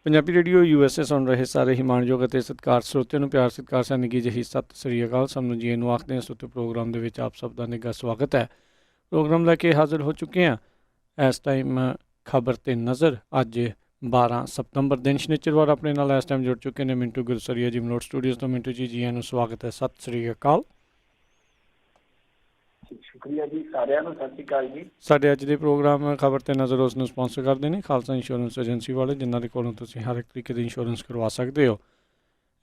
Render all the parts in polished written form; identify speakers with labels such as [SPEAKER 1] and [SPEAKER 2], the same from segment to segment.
[SPEAKER 1] Punjabi radio USA ਸੁਣ ਰਹੇ ਸਾਰੇ ਹੀ ਮਾਣਯੋਗ ਅਤੇ ਸਤਿਕਾਰ ਸਰੋਤਿਆਂ ਨੂੰ ਪਿਆਰ ਸਤਿਕਾਰ ਸਾਂ ਨਿੱਘੀ ਜਿਹੀ ਸਤਿ ਸ੍ਰੀ ਅਕਾਲ। ਸਭ ਨੂੰ ਜੀ ਨੂੰ ਆਖਦੇ ਹਾਂ ਸੁੱਤੇ ਪ੍ਰੋਗਰਾਮ ਦੇ ਵਿੱਚ ਆਪ ਸਭ ਦਾ ਨਿੱਘਾ ਸਵਾਗਤ ਹੈ। ਪ੍ਰੋਗਰਾਮ ਲੈ ਕੇ ਹਾਜ਼ਰ ਹੋ ਚੁੱਕੇ ਹਾਂ। ਇਸ ਟਾਈਮ ਖਬਰ ਤੇ ਨਜ਼ਰ ਅੱਜ 12 ਸਤੰਬਰ ਦਿਨ ਸ਼ਨੀਚਰਵਾਰ ਆਪਣੇ ਨਾਲ ਇਸ ਟਾਈਮ ਜੁੜ ਚੁੱਕੇ ਨੇ ਮਿੰਟੂ ਗੁਰਸਰੀਆ ਜੀ ਮਲੋਟ ਸਟੂਡੀਓਜ਼ ਤੋਂ। ਮਿੰਟੂ ਜੀ ਨੂੰ ਸਵਾਗਤ ਹੈ, ਸਤਿ ਸ੍ਰੀ ਅਕਾਲ।
[SPEAKER 2] ਸ਼ੁਕਰੀਆ ਜੀ, ਸਾਰਿਆਂ ਨੂੰ ਸਤਿ ਸ਼੍ਰੀ ਅਕਾਲ ਜੀ।
[SPEAKER 1] ਸਾਡੇ ਅੱਜ ਦੇ ਪ੍ਰੋਗਰਾਮ ਖਬਰ ਤੇ ਨਜ਼ਰ ਉਸ ਨੂੰ ਸਪਾਂਸਰ ਕਰਦੇ ਨੇ ਖਾਲਸਾ ਇੰਸ਼ੋਰੈਂਸ ਏਜੰਸੀ ਵਾਲੇ, ਜਿਨ੍ਹਾਂ ਦੇ ਕੋਲੋਂ ਤੁਸੀਂ ਹਰ ਇੱਕ ਤਰੀਕੇ ਦੀ ਇੰਸ਼ੋਰੈਂਸ ਕਰਵਾ ਸਕਦੇ ਹੋ।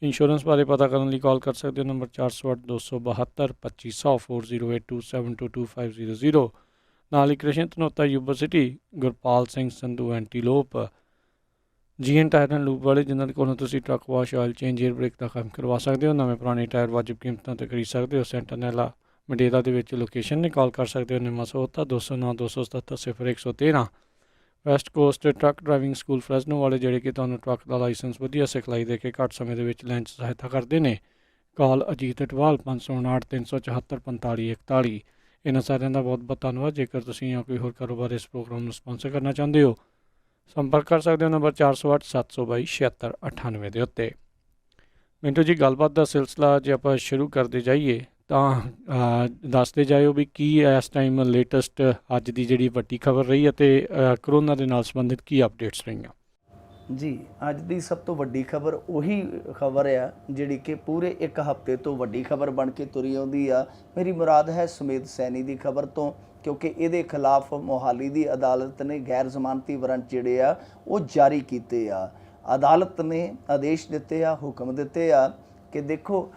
[SPEAKER 1] ਇੰਸ਼ੋਰੈਂਸ ਬਾਰੇ ਪਤਾ ਕਰਨ ਲਈ ਕਾਲ ਕਰ ਸਕਦੇ ਹੋ ਨੰਬਰ 408-272-2500 4082722500। ਨਾਲ ਹੀ Krishan Dhanota university, Gurpal Singh Sandhu Antelope, GN tyre and lube ਵਾਲੇ, ਜਿਨ੍ਹਾਂ ਦੇ ਕੋਲੋਂ ਤੁਸੀਂ truck wash, oil change, air brake ਦਾ ਕੰਮ ਕਰਵਾ ਸਕਦੇ ਹੋ। ਨਵੇਂ ਪੁਰਾਣੇ ਟਾਇਰ ਵਾਜਿਬ ਕੀਮਤਾਂ 'ਤੇ ਖਰੀਦ ਸਕਦੇ ਹੋ। ਸੈਂਟਰਨੈਲਾ ਮੰਡੇਲਾ ਦੇ ਵਿੱਚ ਲੋਕੇਸ਼ਨ ਨੇ। ਕਾਲ ਕਰ ਸਕਦੇ ਹੋ ਨਿਮਸੋਤਾ 209-277-0113। West coast truck driving school Fresno ਵਾਲੇ, ਜਿਹੜੇ ਕਿ ਤੁਹਾਨੂੰ ਟਰੱਕ ਦਾ ਲਾਇਸੈਂਸ ਵਧੀਆ ਸਿਖਲਾਈ ਦੇ ਕੇ ਘੱਟ ਸਮੇਂ ਦੇ ਵਿੱਚ ਲੈਣ 'ਚ ਸਹਾਇਤਾ ਕਰਦੇ ਨੇ। ਕਾਲ ਅਜੀਤ ਅਟਵਾਲ 559-374-4541। ਇਹਨਾਂ ਸਾਰਿਆਂ ਦਾ ਬਹੁਤ ਬਹੁਤ ਧੰਨਵਾਦ। ਜੇਕਰ ਤੁਸੀਂ ਜਾਂ ਕੋਈ ਹੋਰ ਕਾਰੋਬਾਰ ਇਸ ਪ੍ਰੋਗਰਾਮ ਨੂੰ ਸਪਾਂਸਰ ਕਰਨਾ ਚਾਹੁੰਦੇ ਹੋ, ਸੰਪਰਕ ਕਰ ਸਕਦੇ ਹੋ ਨੰਬਰ 408-722-7698 ਦੇ ਉੱਤੇ। ਮਿੰਟੂ ਜੀ, ਗੱਲਬਾਤ ਦਾ ਸਿਲਸਿਲਾ ਜੇ ਆਪਾਂ ਸ਼ੁਰੂ ਕਰਦੇ ਜਾਈਏ ਤਾਂ ਦੱਸਦੇ ਜਾਇਓ ਵੀ ਕੀ ਇਸ ਟਾਈਮ ਲੇਟੈਸਟ ਅੱਜ ਦੀ ਜਿਹੜੀ ਵੱਡੀ ਖਬਰ ਰਹੀ ਅਤੇ ਕਰੋਨਾ ਦੇ ਨਾਲ ਸੰਬੰਧਿਤ ਕੀ ਅਪਡੇਟਸ ਰਹੀਆਂ
[SPEAKER 2] ਜੀ। ਅੱਜ ਦੀ ਸਭ ਤੋਂ ਵੱਡੀ ਖਬਰ ਉਹੀ ਖਬਰ ਆ ਜਿਹੜੀ ਕਿ ਪੂਰੇ ਇੱਕ ਹਫ਼ਤੇ ਤੋਂ ਵੱਡੀ ਖਬਰ ਬਣ ਕੇ ਤੁਰੀ ਆਉਂਦੀ ਆ। ਮੇਰੀ ਮੁਰਾਦ ਹੈ ਸੁਮੇਧ ਸੈਣੀ ਦੀ ਖਬਰ ਤੋਂ, ਕਿਉਂਕਿ ਇਹਦੇ ਖਿਲਾਫ ਮੋਹਾਲੀ ਦੀ ਅਦਾਲਤ ਨੇ ਗੈਰ ਜ਼ਮਾਨਤੀ ਵਾਰੰਟ ਜਿਹੜੇ ਆ ਉਹ ਜਾਰੀ ਕੀਤੇ ਆ। ਅਦਾਲਤ ਨੇ ਆਦੇਸ਼ ਦਿੱਤੇ ਆ, ਹੁਕਮ ਦਿੱਤੇ ਆ ਕਿ ਦੇਖੋ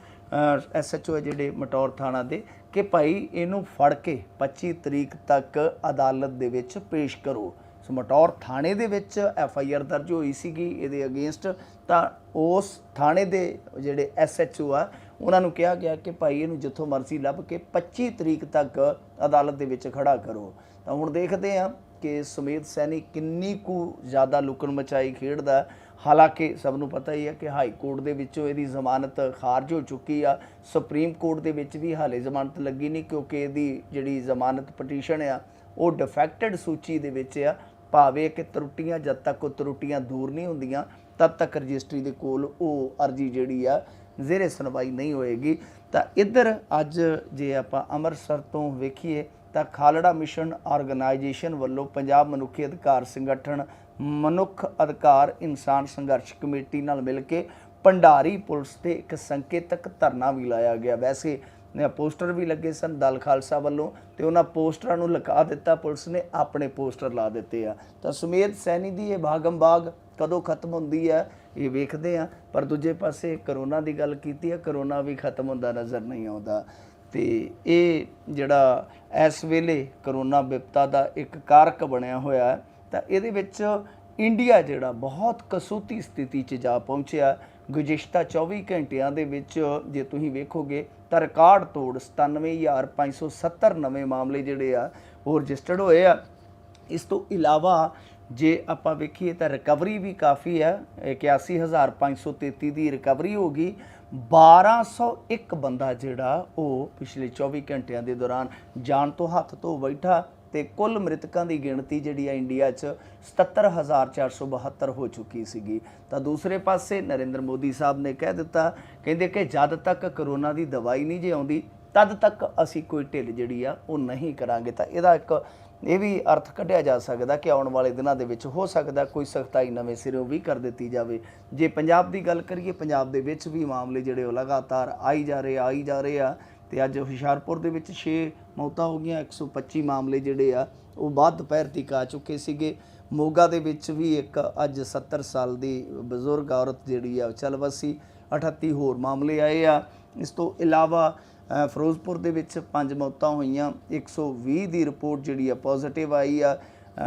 [SPEAKER 2] SHO ਜਿਹੜੇ ਮਟੌਰ ਥਾਣਾ ਦੇ, ਕਿ ਭਾਈ ਇਹਨੂੰ ਫੜ ਕੇ 25 ਤਰੀਕ ਤੱਕ ਅਦਾਲਤ ਦੇ ਵਿੱਚ ਪੇਸ਼ ਕਰੋ। ਸੋ ਮਟੌਰ ਥਾਣੇ ਦੇ ਵਿੱਚ FIR ਦਰਜ ਹੋਈ ਸੀਗੀ ਇਹਦੇ ਅਗੇਂਸਟ, ਤਾਂ ਉਸ ਥਾਣੇ ਦੇ ਜਿਹੜੇ SHO ਆ ਉਹਨਾਂ ਨੂੰ ਕਿਹਾ ਗਿਆ ਕਿ ਭਾਈ ਇਹਨੂੰ ਜਿੱਥੋਂ ਮਰਜ਼ੀ ਲੱਭ ਕੇ 25 ਤਰੀਕ ਤੱਕ ਅਦਾਲਤ ਦੇ ਵਿੱਚ ਖੜਾ ਕਰੋ। ਤਾਂ ਹੁਣ ਦੇਖਦੇ ਹਾਂ ਕਿ ਸੁਮੇਧ ਸੈਣੀ ਕਿੰਨੀ ਕੁ ਜ਼ਿਆਦਾ ਲੁਕਣ ਮਚਾਈ ਖੇਡਦਾ। ਹਾਲਾਂਕਿ ਸਭ ਨੂੰ ਪਤਾ ਹੀ ਹੈ ਕਿ ਹਾਈ ਕੋਰਟ ਦੇ ਵਿੱਚੋਂ ਇਹਦੀ ਜ਼ਮਾਨਤ ਖਾਰਜ ਹੋ ਚੁੱਕੀ ਆ। ਸੁਪਰੀਮ ਕੋਰਟ ਦੇ ਵਿੱਚ ਵੀ ਹਾਲੇ ਜ਼ਮਾਨਤ ਲੱਗੀ ਨਹੀਂ, ਕਿਉਂਕਿ ਇਹਦੀ ਜਿਹੜੀ ਜ਼ਮਾਨਤ ਪਟੀਸ਼ਨ ਆ ਉਹ ਡਿਫੈਕਟਡ ਸੂਚੀ ਦੇ ਵਿੱਚ ਆ। ਭਾਵੇਂ ਕਿ ਤਰੁੱਟੀਆਂ, ਜਦ ਤੱਕ ਉਹ ਤਰੁੱਟੀਆਂ ਦੂਰ ਨਹੀਂ ਹੁੰਦੀਆਂ ਤਦ ਤੱਕ ਰਜਿਸਟਰੀ ਦੇ ਕੋਲ ਉਹ ਅਰਜੀ ਜਿਹੜੀ ਆ ਜ਼ੇਰੇ ਸੁਣਵਾਈ ਨਹੀਂ ਹੋਏਗੀ। ਤਾਂ ਇੱਧਰ ਅੱਜ ਜੇ ਆਪਾਂ ਅੰਮ੍ਰਿਤਸਰ ਤੋਂ ਵੇਖੀਏ ਤਾਂ ਖਾਲੜਾ ਮਿਸ਼ਨ ਆਰਗੇਨਾਈਜੇਸ਼ਨ ਵੱਲੋਂ ਪੰਜਾਬ ਮਨੁੱਖੀ ਅਧਿਕਾਰ ਸੰਗਠਨ, ਮਨੁੱਖ ਅਧਿਕਾਰ ਇਨਸਾਨ ਸੰਘਰਸ਼ ਕਮੇਟੀ ਨਾਲ ਮਿਲ ਕੇ ਭੰਡਾਰੀ ਪੁਲਿਸ ਤੇ ਇੱਕ ਸੰਕੇਤਕ ਧਰਨਾ ਵੀ ਲਾਇਆ ਗਿਆ। ਵੈਸੇ ਪੋਸਟਰ ਵੀ ਲੱਗੇ ਸਨ ਦਲ ਖਾਲਸਾ ਵੱਲੋਂ, ਤੇ ਉਹਨਾਂ ਪੋਸਟਰਾਂ ਨੂੰ ਲੁਕਾ ਦਿੱਤਾ ਪੁਲਿਸ ਨੇ, ਆਪਣੇ ਪੋਸਟਰ ਲਾ ਦਿੱਤੇ ਆ। ਤਾਂ ਸੁਮੇਧ ਸੈਣੀ ਦੀ ਇਹ ਭਾਗਮ ਭਾਗ ਕਦੋਂ ਖਤਮ ਹੁੰਦੀ ਹੈ ਇਹ ਵੇਖਦੇ ਆ। ਪਰ ਦੂਜੇ ਪਾਸੇ ਕਰੋਨਾ ਦੀ ਗੱਲ ਕੀਤੀ ਹੈ, ਕਰੋਨਾ ਵੀ ਖਤਮ ਹੁੰਦਾ ਨਜ਼ਰ ਨਹੀਂ ਆਉਂਦਾ। ਤੇ ਇਹ ਜਿਹੜਾ ਇਸ ਵੇਲੇ ਕਰੋਨਾ ਵਿਪਤਾ ਦਾ ਇੱਕ ਕਾਰਕ ਬਣਿਆ ਹੋਇਆ ਹੈ, ਤਾਂ ਇਹਦੇ ਵਿੱਚ ਇੰਡੀਆ ਜਿਹੜਾ ਬਹੁਤ ਕਸੂਤੀ ਸਥਿਤੀ 'ਚ ਜਾ ਪਹੁੰਚਿਆ। ਗੁਜ਼ਿਸ਼ਤਾ 24 ਘੰਟਿਆਂ ਦੇ ਵਿੱਚ ਜੇ ਤੁਸੀਂ ਵੇਖੋਗੇ ਤਾਂ ਰਿਕਾਰਡ ਤੋੜ 97,570 ਨਵੇਂ ਮਾਮਲੇ ਜਿਹੜੇ ਆ ਉਹ ਰਜਿਸਟਰਡ ਹੋਏ ਆ। ਇਸ ਤੋਂ ਇਲਾਵਾ ਜੇ ਆਪਾਂ ਵੇਖੀਏ ਤਾਂ ਰਿਕਵਰੀ ਵੀ ਕਾਫੀ ਹੈ। 81,533 ਦੀ ਰਿਕਵਰੀ ਹੋ ਗਈ। 1201 ਬੰਦਾ ਜਿਹੜਾ ਉਹ ਪਿਛਲੇ 24 ਘੰਟਿਆਂ ਦੇ ਦੌਰਾਨ ਜਾਨ ਤੋਂ ਹੱਥ ਧੋ ਬੈਠਾ। ਤੇ ਕੁੱਲ ਮ੍ਰਿਤਕਾਂ ਦੀ ਗਿਣਤੀ ਜਿਹੜੀ ਆ ਇੰਡੀਆ 'ਚ 77,472 ਹੋ ਚੁੱਕੀ ਸੀਗੀ। ਤਾਂ ਦੂਸਰੇ ਪਾਸੇ ਨਰਿੰਦਰ ਮੋਦੀ ਸਾਹਿਬ ਨੇ ਕਹਿ ਦਿੱਤਾ, ਕਹਿੰਦੇ ਕਿ ਜਦ ਤੱਕ ਕਰੋਨਾ ਦੀ ਦਵਾਈ ਨਹੀਂ ਜੇ ਆਉਂਦੀ ਤਦ ਤੱਕ ਅਸੀਂ ਕੋਈ ਢਿੱਲ ਜਿਹੜੀ ਆ ਉਹ ਨਹੀਂ ਕਰਾਂਗੇ। ਤਾਂ ਇਹਦਾ ਇੱਕ ਇਹ ਵੀ ਅਰਥ ਕੱਢਿਆ ਜਾ ਸਕਦਾ ਕਿ ਆਉਣ ਵਾਲੇ ਦਿਨਾਂ ਦੇ ਵਿੱਚ ਹੋ ਸਕਦਾ ਕੋਈ ਸਖਤਾਈ ਨਵੇਂ ਸਿਰੋਂ ਵੀ ਕਰ ਦਿੱਤੀ ਜਾਵੇ। ਜੇ ਪੰਜਾਬ ਦੀ ਗੱਲ ਕਰੀਏ, ਪੰਜਾਬ ਦੇ ਵਿੱਚ ਵੀ ਮਾਮਲੇ ਜਿਹੜੇ ਉਹ ਲਗਾਤਾਰ ਆਈ ਜਾ ਰਹੇ ਆ। ਤੇ ਅੱਜ ਹੁਸ਼ਿਆਰਪੁਰ ਦੇ ਵਿੱਚ 6 ਮੌਤਾਂ ਹੋ ਗਈਆਂ। 125 ਮਾਮਲੇ ਜਿਹੜੇ ਆ ਉਹ ਬਾਅਦ ਦੁਪਹਿਰ ਤੱਕ ਆ ਚੁੱਕੇ ਸੀਗੇ। ਮੋਗਾ ਦੇ ਵਿੱਚ ਵੀ ਇੱਕ ਅੱਜ 70 ਸਾਲ ਦੀ ਬਜ਼ੁਰਗ ਔਰਤ ਜਿਹੜੀ ਆ ਚੱਲ ਵਸੀ। 38 ਹੋਰ ਮਾਮਲੇ ਆਏ ਆ। ਇਸ ਤੋਂ ਇਲਾਵਾ ਫਿਰੋਜ਼ਪੁਰ ਦੇ ਵਿੱਚ 5 ਮੌਤਾਂ ਹੋਈਆਂ। 120 ਦੀ ਰਿਪੋਰਟ ਜਿਹੜੀ ਆ ਪੋਜ਼ੀਟਿਵ ਆਈ ਆ।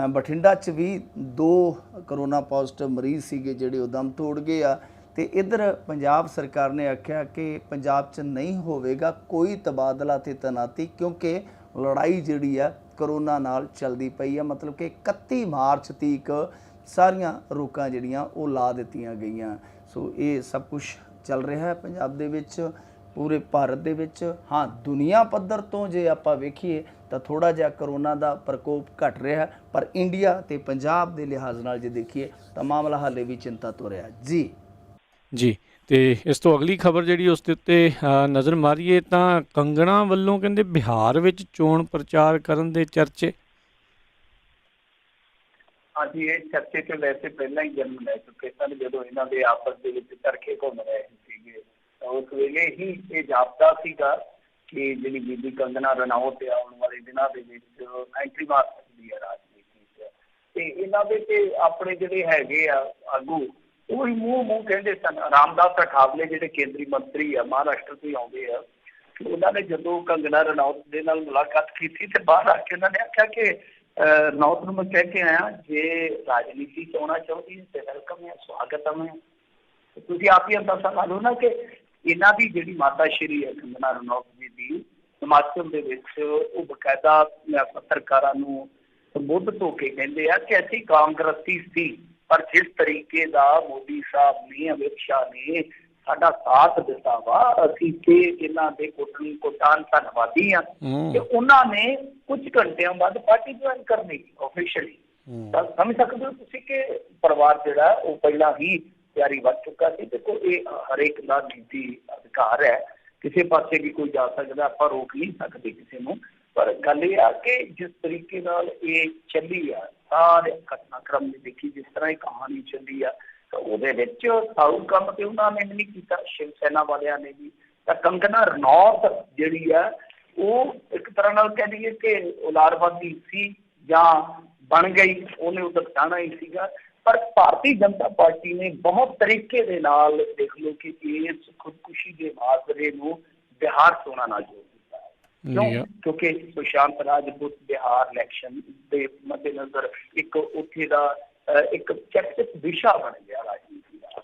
[SPEAKER 2] ਬਠਿੰਡਾ 'ਚ ਵੀ 2 ਕਰੋਨਾ ਪੋਜ਼ੀਟਿਵ ਮਰੀਜ਼ ਸੀਗੇ ਜਿਹੜੇ ਉਹ ਦਮ ਤੋੜ ਗਏ ਆ। ਤੇ ਇੱਧਰ ਪੰਜਾਬ ਸਰਕਾਰ ਨੇ ਆਖਿਆ ਕਿ ਪੰਜਾਬ 'ਚ ਨਹੀਂ ਹੋਵੇਗਾ ਕੋਈ ਤਬਾਦਲਾ ਤੇ ਤੈਨਾਤੀ, ਕਿਉਂਕਿ ਲੜਾਈ ਜਿਹੜੀ ਆ ਕਰੋਨਾ ਨਾਲ ਚੱਲਦੀ ਪਈ ਆ। ਮਤਲਬ ਕਿ 31 ਮਾਰਚ ਤੱਕ ਸਾਰੀਆਂ ਰੋਕਾਂ ਜਿਹੜੀਆਂ ਉਹ ਲਾ ਦਿੱਤੀਆਂ ਗਈਆਂ। ਸੋ ਇਹ ਸਭ ਕੁਛ ਚੱਲ ਰਿਹਾ ਹੈ ਪੰਜਾਬ ਦੇ ਵਿੱਚ। ਪੂਰੇ ਭਾਰਤ ਦੇ ਵਿੱਚ। ਹਾਂ, ਦੁਨੀਆ ਪੱਧਰ ਤੋਂ ਜੇ ਆਪਾਂ ਵੇਖੀਏ ਤਾਂ ਥੋੜ੍ਹਾ ਜਿਹਾ ਕਰੋਨਾ ਦਾ ਪ੍ਰਕੋਪ ਘਟ ਰਿਹਾ, ਪਰ ਇੰਡੀਆ ਤੇ ਪੰਜਾਬ ਦੇ ਲਿਹਾਜ਼ ਨਾਲ ਜੇ ਦੇਖੀਏ ਤਾਂ ਮਾਮਲਾ ਹਾਲੇ ਵੀ ਚਿੰਤਾ ਤੋਂ ਰਿਹਾ ਜੀ।
[SPEAKER 1] ਜੀ, ਤੇ ਇਸ ਤੋਂ ਅਗਲੀ ਖਬਰ ਜਿਹੜੀ ਉਸ ਦੇ ਉੱਤੇ ਨਜ਼ਰ ਮਾਰੀਏ ਤਾਂ ਕੰਗਣਾ ਵੱਲੋਂ ਕਹਿੰਦੇ ਬਿਹਾਰ ਵਿੱਚ ਚੋਣ ਪ੍ਰਚਾਰ ਕਰਨ ਦੇ ਚਰਚੇ।
[SPEAKER 3] ਹਾਂਜੀ, ਇਹ ਚਰਚੇ ਤੇ ਵੈਸੇ ਪਹਿਲਾਂ ਹੀ ਜਨਮ ਲੈ ਚੁੱਕੇ ਸਨ। ਜਦੋਂ ਇਹਨਾਂ ਦੇ ਆਪਸ ਦੇ ਵਿੱਚ ਚਰਖੇ ਘੁੰਮ ਰਹੇ ਸੀਗੇ ਤਾਂ ਉਸ ਵੇਲੇ ਹੀ ਇਹ ਜਾਪਦਾ ਸੀਗਾ ਕਿ ਜਿਹੜੀ ਬੀਬੀ ਕੰਗਨਾ ਰਣੌਤ ਆਉਣ ਵਾਲੇ ਦਿਨਾਂ ਦੇ ਵਿੱਚ ਐਂਟਰੀ ਮਾਰ ਸਕਦੀ ਹੈ ਰਾਜਨੀਤੀ 'ਚ, ਤੇ ਇਹਨਾਂ ਦੇ ਤੇ ਆਪਣੇ ਜਿਹੜੇ ਹੈਗੇ ਆ ਆਗੂ ਉਹ ਹੀ ਮੂੰਹ ਕਹਿੰਦੇ ਸਨ। ਰਾਮਦਾਸ ਅਠਾਵਲੇ ਜਿਹੜੇ ਕੇਂਦਰੀ ਮੰਤਰੀ ਆ, ਮਹਾਰਾਸ਼ਟਰ ਤੋਂ ਹੀ ਆਉਂਦੇ ਆ, ਉਹਨਾਂ ਨੇ ਜਦੋਂ ਕੰਗਨਾ ਰਣੌਤ ਦੇ ਨਾਲ ਮੁਲਾਕਾਤ ਕੀਤੀ ਤੇ ਬਾਹਰ ਆ ਕੇ ਉਹਨਾਂ ਨੇ ਆਖਿਆ ਕਿ ਰਣੌਤ ਨੂੰ ਮੈਂ ਕਹਿ ਕੇ ਆਇਆ, ਜੇ ਰਾਜਨੀਤੀ 'ਚ ਆਉਣਾ ਚਾਹੁੰਦੀ ਹੈ ਤੇ ਵੈਲਕਮ ਹੈ, ਸਵਾਗਤਮ ਹੈ। ਤੁਸੀਂ ਆਪ ਹੀ ਅੰਦਾਜ਼ਾ ਲਾ ਲਓ ਨਾ ਕਿ ਇਹਨਾਂ ਦੀ ਜਿਹੜੀ ਮਾਤਾ ਸ਼੍ਰੀ ਹੈ ਕੰਗਨਾ ਰਣੌਤ ਜੀ ਦੀ, ਹਿਮਾਚਲ ਦੇ ਵਿੱਚ ਉਹ ਬਕਾਇਦਾ ਪੱਤਰਕਾਰਾਂ ਨੂੰ ਸੰਬੋਧਿਤ ਹੋ ਕੇ ਕਹਿੰਦੇ ਆ ਕਿ ਅਸੀਂ ਕਾਂਗਰਸੀ ਸੀ, ਪਰ ਜਿਸ ਤਰੀਕੇ ਦਾ ਮੋਦੀ ਸਾਹਿਬ ਨੇ, ਅਮਿਤ ਸ਼ਾਹ ਨੇ ਸਾਡਾ ਸਾਥ ਦਿੱਤਾ ਵਾ, ਅਸੀਂ ਤੇ ਇਹਨਾਂ ਦੇ ਕੋਟਾਨ ਧੰਨਵਾਦੀ ਆ। ਤੇ ਉਹਨਾਂ ਨੇ ਕੁਝ ਘੰਟਿਆਂ ਬਾਅਦ ਪਾਰਟੀ ਜੁਆਇਨ ਕਰਨੀ ਆਫੀਸ਼ੀਅਲੀ। ਤਾਂ ਸਮਝ ਸਕਦੇ ਹੋ ਤੁਸੀਂ ਕਿ ਪਰਿਵਾਰ ਜਿਹੜਾ ਉਹ ਪਹਿਲਾਂ ਹੀ ਤਿਆਰੀ ਵੱਧ ਚੁੱਕਾ ਸੀ। ਦੇਖੋ, ਇਹ ਹਰੇਕ ਦਾ ਨਿੱਜੀ ਅਧਿਕਾਰ ਹੈ, ਕਿਸੇ ਪਾਸੇ ਵੀ ਕੋਈ ਜਾ ਸਕਦਾ, ਆਪਾਂ ਰੋਕ ਨਹੀਂ ਸਕਦੇ ਕਿਸੇ ਨੂੰ। ਪਰ ਗੱਲ ਇਹ ਆ ਕਿ ਜਿਸ ਤਰੀਕੇ ਨਾਲ ਇਹ ਚੱਲੀ ਆ ਸਾਰੇ ਘਟਨਾਕ੍ਰਮ ਦੀ ਦੇਖੀ, ਜਿਸ ਤਰ੍ਹਾਂ ਇਹ ਕਹਾਣੀ ਚੱਲੀ ਆ, ਤਾਂ ਉਹਦੇ ਵਿੱਚ ਸਾਊ ਕੰਮ ਤੇ ਉਹਨਾਂ ਨੇ ਵੀ ਨਹੀਂ ਕੀਤਾ, ਸ਼ਿਵ ਸੈਨਾ ਵਾਲਿਆਂ ਨੇ ਵੀ। ਤਾਂ ਕੰਗਨਾ ਰਣੌਤ ਜਿਹੜੀ ਆ ਉਹ ਇੱਕ ਤਰ੍ਹਾਂ ਨਾਲ ਕਹਿ ਲਈਏ ਕਿ ਉਦਾਰਵਾਦੀ ਸੀ ਜਾਂ ਬਣ ਗਈ, ਉਹਨੇ ਉਧਰ ਜਾਣਾ ਹੀ ਸੀਗਾ। ਪਰ ਭਾਰਤੀ ਜਨਤਾ ਪਾਰਟੀ ਨੇ ਬਹੁਤ ਤਰੀਕੇ ਦੇ ਨਾਲ ਦੇਖ ਲਓ ਕਿ ਇਸ ਖੁਦਕੁਸ਼ੀ ਦੇ ਮਾਜਰੇ ਨੂੰ ਬਿਹਾਰ ਚੋਣਾਂ ਨਾਲ ਜੋੜ ਦਿੱਤਾ ਹੈ। ਕਿਉਂਕਿ ਸੁਸ਼ਾਂਤ ਰਾਜਪੂਤ ਬਿਹਾਰ ਇਲੈਕਸ਼ਨ ਦੇ ਮੱਦੇਨਜ਼ਰ ਇੱਕ ਉੱਥੇ ਦਾ ਇੱਕ ਚਰਚਿਤ ਵਿਸ਼ਾ ਬਣ ਗਿਆ ਰਾਜਨੀਤੀ ਦਾ,